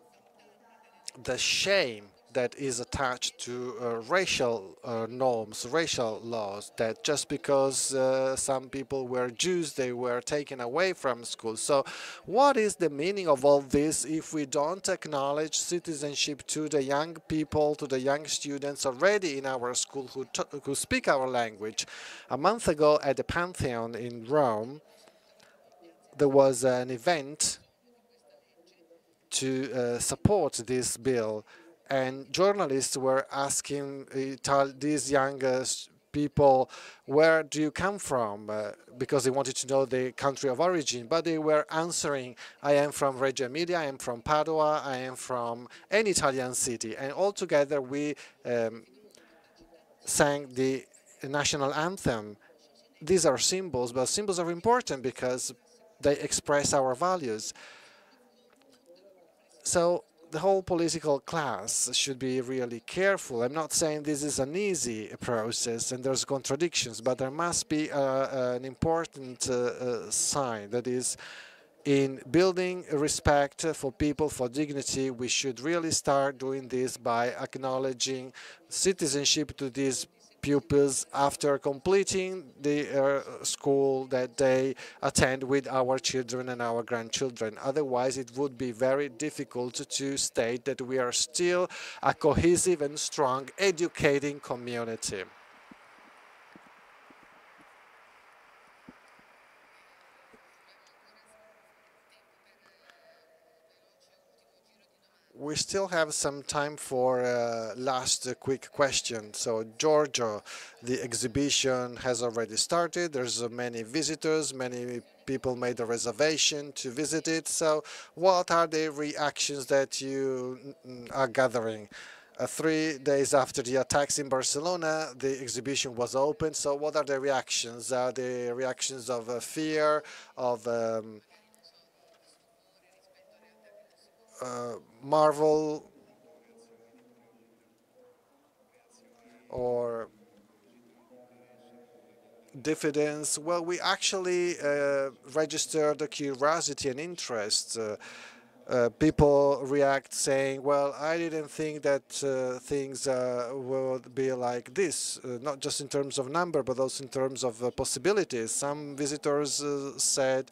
B: the shame that is attached to racial norms, racial laws, that just because some people were Jews, they were taken away from school. So what is the meaning of all this if we don't acknowledge citizenship to the young people, to the young students already in our school who speak our language? A month ago at the Pantheon in Rome, there was an event to support this bill, and journalists were asking these young people, where do you come from? Because they wanted to know the country of origin, but they were answering, I am from Reggio Emilia, I am from Padua, I am from any Italian city. And all together we sang the national anthem. These are symbols, but symbols are important because they express our values. So the whole political class should be really careful. I'm not saying this is an easy process and there's contradictions, but there must be an important sign, that is, in building respect for people, for dignity. We should really start doing this by acknowledging citizenship to these pupils after completing the school that they attend with our children and our grandchildren. Otherwise, it would be very difficult to state that we are still a cohesive and strong educating community. We still have some time for last quick question. So, Giorgio, the exhibition has already started. There's many visitors, many people made a reservation to visit it. So, what are the reactions that you are gathering? 3 days after the attacks in Barcelona, the exhibition was opened. So, what are the reactions? Are the reactions of fear, of marvel, or diffidence? Well, we actually registered a curiosity and interest. People react saying, well, I didn't think that things would be like this, not just in terms of number, but also in terms of possibilities. Some visitors said,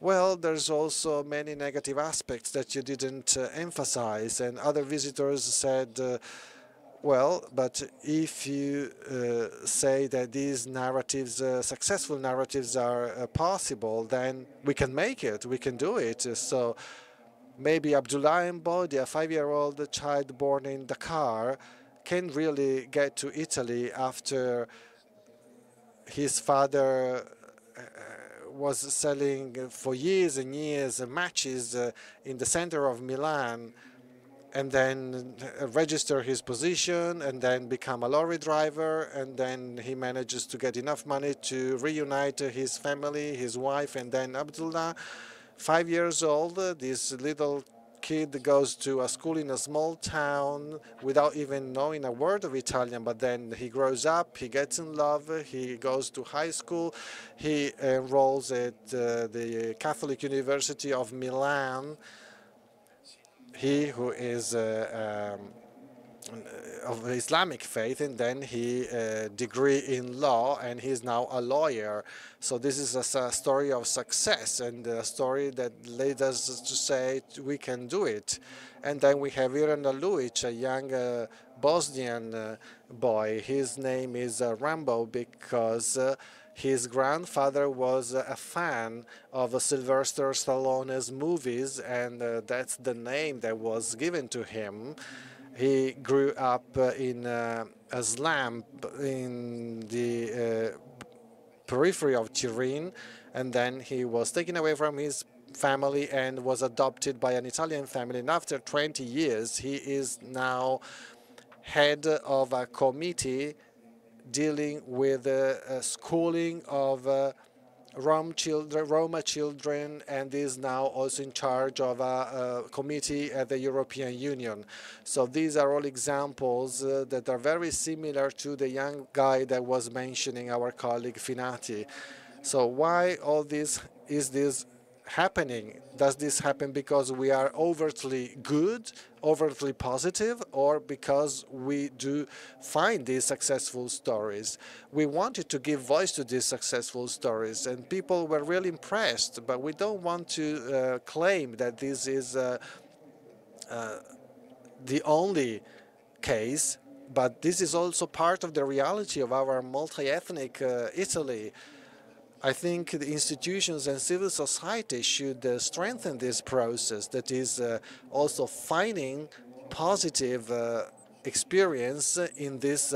B: well, there's also many negative aspects that you didn't emphasize. And other visitors said, well, but if you say that these narratives, successful narratives are possible, then we can make it, we can do it. So maybe Abdullah Mbodi, a 5-year-old child born in Dakar, can really get to Italy after his father was selling for years and years matches in the center of Milan, and then register his position, and then become a lorry driver, and then he manages to get enough money to reunite his family, his wife, and then Abdullah 5 years old, this little kid goes to a school in a small town without even knowing a word of Italian, but then he grows up, he gets in love, he goes to high school, he enrolls at the Catholic University of Milan. He who is of Islamic faith, and then he degree in law, and he's now a lawyer. So this is a story of success, and a story that led us to say we can do it. And then we have Eraldo, a young Bosnian boy. His name is Rambo because his grandfather was a fan of Sylvester Stallone's movies, and that's the name that was given to him. He grew up in a slum in the periphery of Turin, and then he was taken away from his family and was adopted by an Italian family. And after 20 years, he is now head of a committee dealing with schooling of Roma children, and is now also in charge of a committee at the European Union. So these are all examples that are very similar to the young guy that was mentioning our colleague Affinati. So why all this is this happening? Does this happen because we are overtly good, overtly positive, or because we do find these successful stories? We wanted to give voice to these successful stories, and people were really impressed, but we don't want to claim that this is the only case, but this is also part of the reality of our multi-ethnic Italy. I think the institutions and civil society should strengthen this process, that is also finding positive experience in this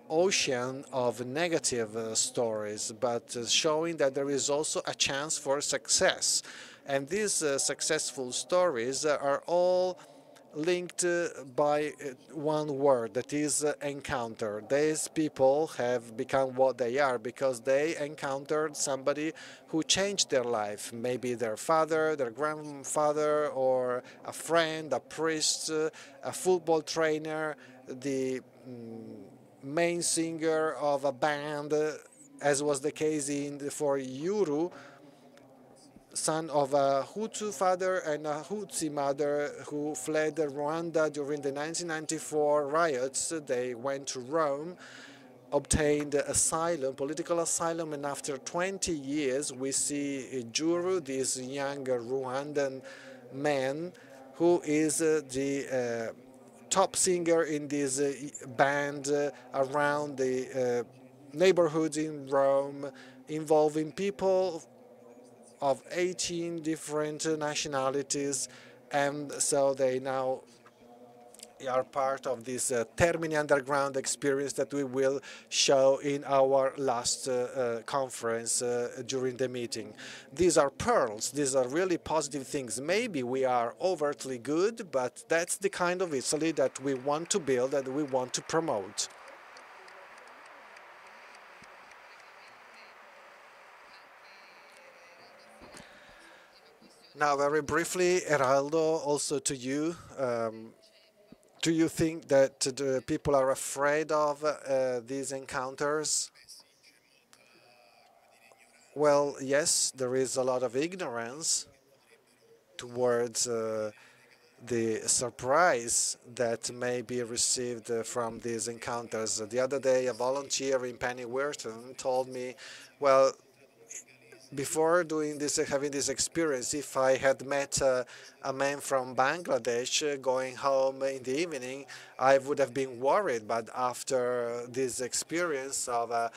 B: ocean of negative stories, but showing that there is also a chance for success. And these successful stories are all linked by one word, that is encounter. These people have become what they are because they encountered somebody who changed their life, maybe their father, their grandfather, or a friend, a priest, a football trainer, the main singer of a band, as was the case for Yuru, son of a Hutu father and a Hutsi mother who fled Rwanda during the 1994 riots. They went to Rome, obtained asylum, political asylum, and after 20 years we see Juru, this young Rwandan man, who is the top singer in this band around the neighborhoods in Rome, involving people of 18 different nationalities, and so they now are part of this Termini Underground experience that we will show in our last conference during the meeting. These are pearls, these are really positive things. Maybe we are overtly good, but that's the kind of Italy that we want to build and we want to promote. Now, very briefly, Eraldo, also to you. Do you think that the people are afraid of these encounters? Well, yes, there is a lot of ignorance towards the surprise that may be received from these encounters. The other day, a volunteer in Wirton told me, well, before doing this, having this experience, if I had met a man from Bangladesh going home in the evening, I would have been worried. But after this experience of a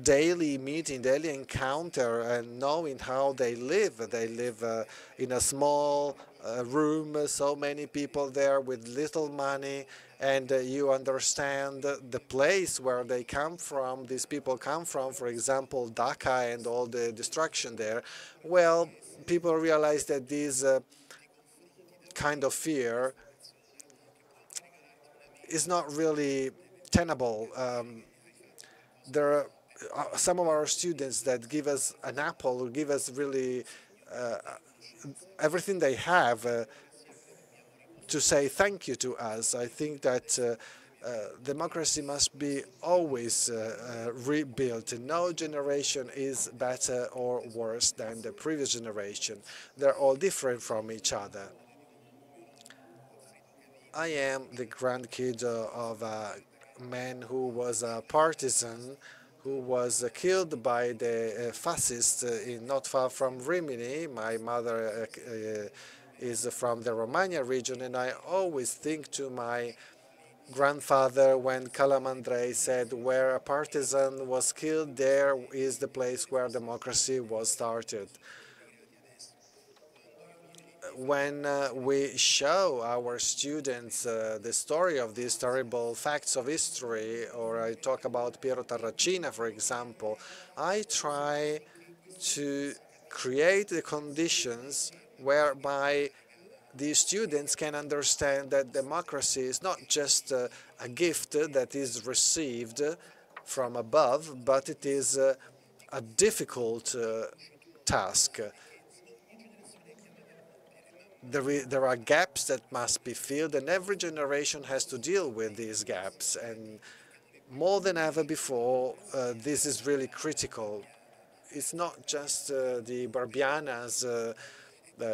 B: daily meeting, daily encounter, and knowing how they live in a small room, so many people there with little money, and you understand the place where they come from, these people come from, for example, Dhaka and all the destruction there. Well, people realize that this kind of fear is not really tenable. There some of our students that give us an apple, or give us really everything they have to say thank you to us. I think that democracy must be always rebuilt. No generation is better or worse than the previous generation. They're all different from each other. I am the grandkid of a man who was a partisan, who was killed by the fascists not far from Rimini. My mother is from the Romagna region, and I always think to my grandfather when Calamandrei said, where a partisan was killed, there is the place where democracy was started. When we show our students the story of these terrible facts of history, or I talk about Piero Terracina, for example, I try to create the conditions whereby the students can understand that democracy is not just a gift that is received from above, but it is a difficult task. There are gaps that must be filled, and every generation has to deal with these gaps. And more than ever before, this is really critical. It's not just the Barbiana's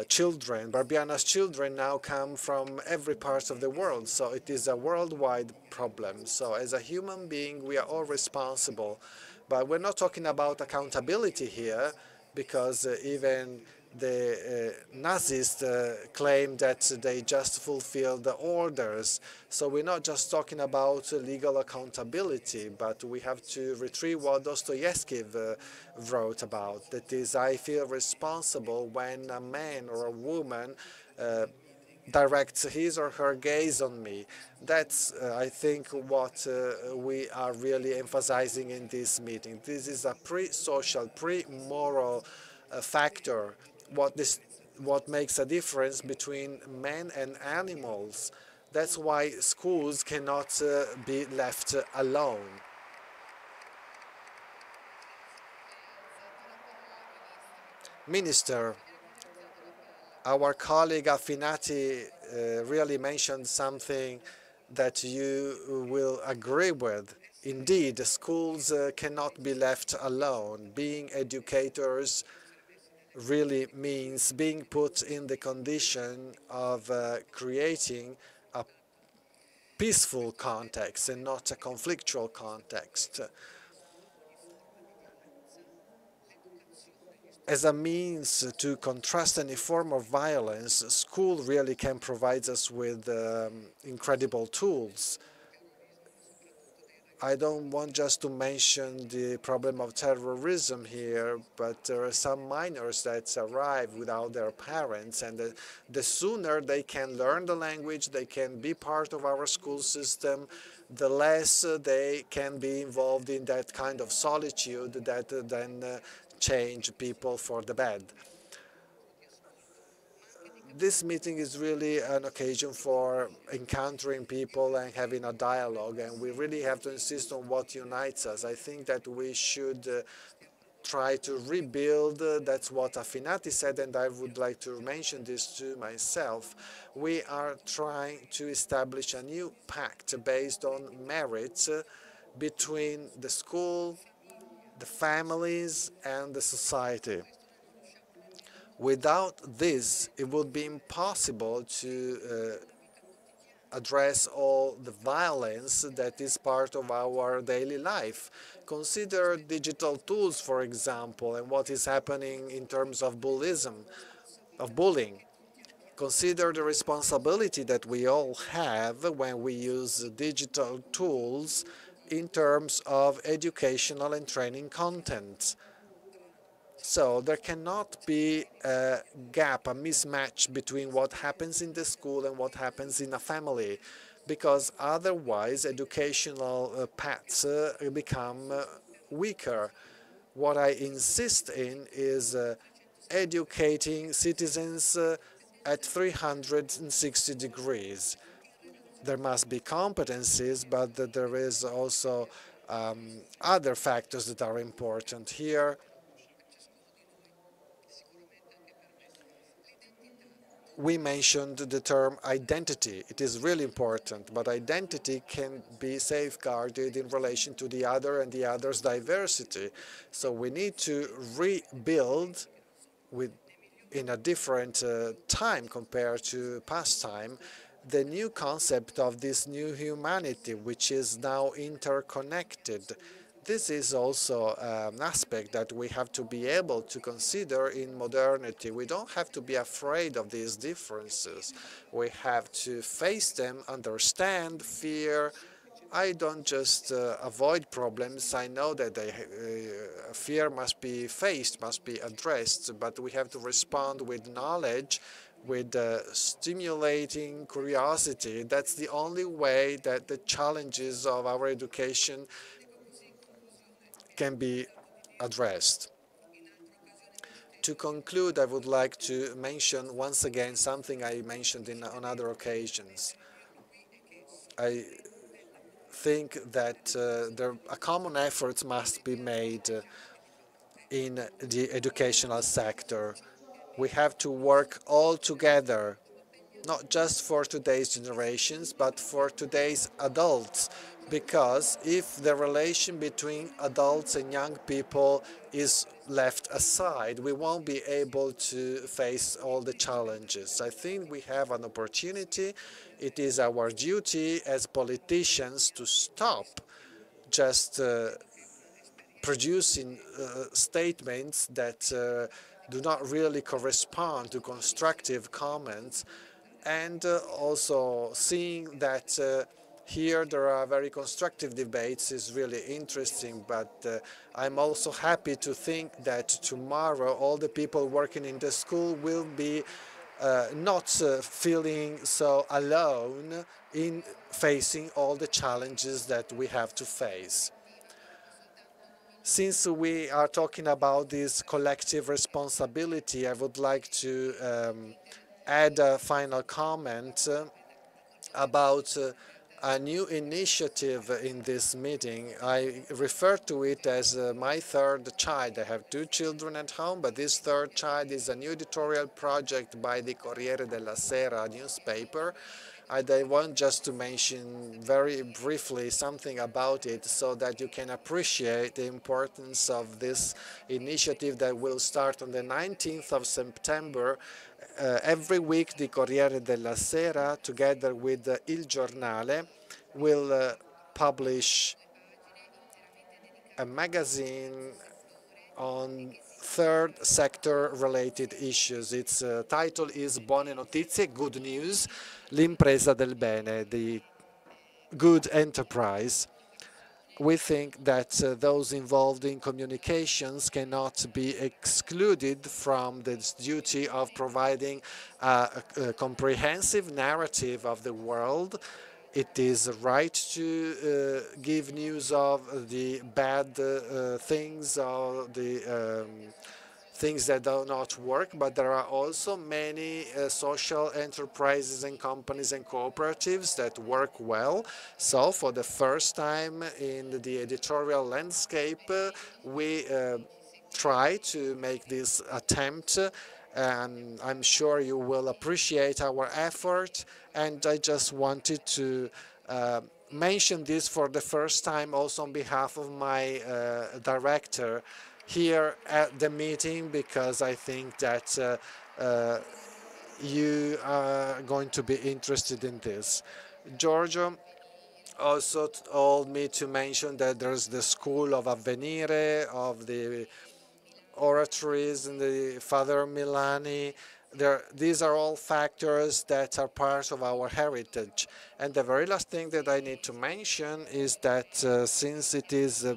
B: children. Barbiana's children now come from every part of the world, so it is a worldwide problem. So as a human being, we are all responsible. But we're not talking about accountability here, because even the Nazis claimed that they just fulfilled the orders. So we're not just talking about legal accountability, but we have to retrieve what Dostoevsky wrote about. That is, I feel responsible when a man or a woman directs his or her gaze on me. That's, I think, what we are really emphasizing in this meeting. This is a pre-social, pre-moral factor. What makes a difference between men and animals. That's why schools cannot be left alone. Minister, our colleague Affinati really mentioned something that you will agree with. Indeed, schools cannot be left alone. Being educators really means being put in the condition of creating a peaceful context and not a conflictual context. As a means to contrast any form of violence, school really can provide us with incredible tools. I don't want just to mention the problem of terrorism here, but there are some minors that arrive without their parents, and the sooner they can learn the language, they can be part of our school system, the less they can be involved in that kind of solitude that then change people for the bad. This meeting is really an occasion for encountering people and having a dialogue, and we really have to insist on what unites us. I think that we should try to rebuild. That's what Affinati said, and I would like to mention this to myself. We are trying to establish a new pact based on merit between the school, the families, and the society. Without this, it would be impossible to address all the violence that is part of our daily life. Consider digital tools, for example, and what is happening in terms of bullying. Consider the responsibility that we all have when we use digital tools in terms of educational and training content. So there cannot be a gap, a mismatch between what happens in the school and what happens in a family, because otherwise educational paths become weaker. What I insist in is educating citizens at 360 degrees. There must be competencies, but there is also other factors that are important here. We mentioned the term identity. It is really important, but identity can be safeguarded in relation to the other and the other's diversity. So we need to rebuild with in a different time compared to past time, the new concept of this new humanity, which is now interconnected. This is also an aspect that we have to be able to consider in modernity. We don't have to be afraid of these differences. We have to face them, understand, fear. I don't just avoid problems. I know that fear must be faced, must be addressed, but we have to respond with knowledge, with stimulating curiosity. That's the only way that the challenges of our education can be addressed. To conclude, I would like to mention once again something I mentioned on other occasions. I think that a common effort must be made in the educational sector. We have to work all together, not just for today's generations, but for today's adults. Because if the relation between adults and young people is left aside, we won't be able to face all the challenges. I think we have an opportunity. It is our duty as politicians to stop just producing statements that do not really correspond to constructive comments, and also seeing that here there are very constructive debates is really interesting, but I'm also happy to think that tomorrow all the people working in the school will be not feeling so alone in facing all the challenges that we have to face. Since we are talking about this collective responsibility, I would like to add a final comment about a new initiative in this meeting. I refer to it as my third child. I have two children at home, but this third child is a new editorial project by the Corriere della Sera newspaper. I want just to mention very briefly something about it so that you can appreciate the importance of this initiative that will start on the 19th of September. Every week the Corriere della Sera, together with Il Giornale, will publish a magazine on third sector related issues. Its title is Buone Notizie, Good News, l'impresa del bene, the good enterprise. We think that those involved in communications cannot be excluded from this duty of providing a comprehensive narrative of the world. It is right to give news of the bad things or the things that do not work, but there are also many social enterprises and companies and cooperatives that work well. So for the first time in the editorial landscape, we try to make this attempt, and I'm sure you will appreciate our effort. And I just wanted to mention this for the first time also on behalf of my director here at the meeting, because I think that you are going to be interested in this. Giorgio also told me to mention that there's the school of Avvenire, of the oratories, and the Father Milani. These are all factors that are part of our heritage. And the very last thing that I need to mention is that since it is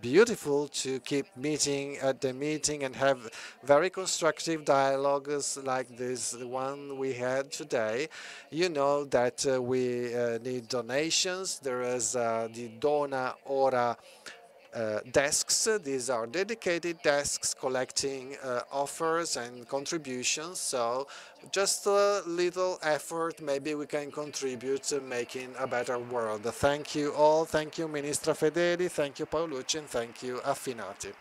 B: beautiful to keep meeting at the meeting and have very constructive dialogues like this one we had today. You know that we need donations. There is the Dona Ora desks. These are dedicated desks collecting offers and contributions, so just a little effort, maybe we can contribute to making a better world. Thank you all, thank you Ministra Fedeli, thank you Paolucci, and thank you Affinati.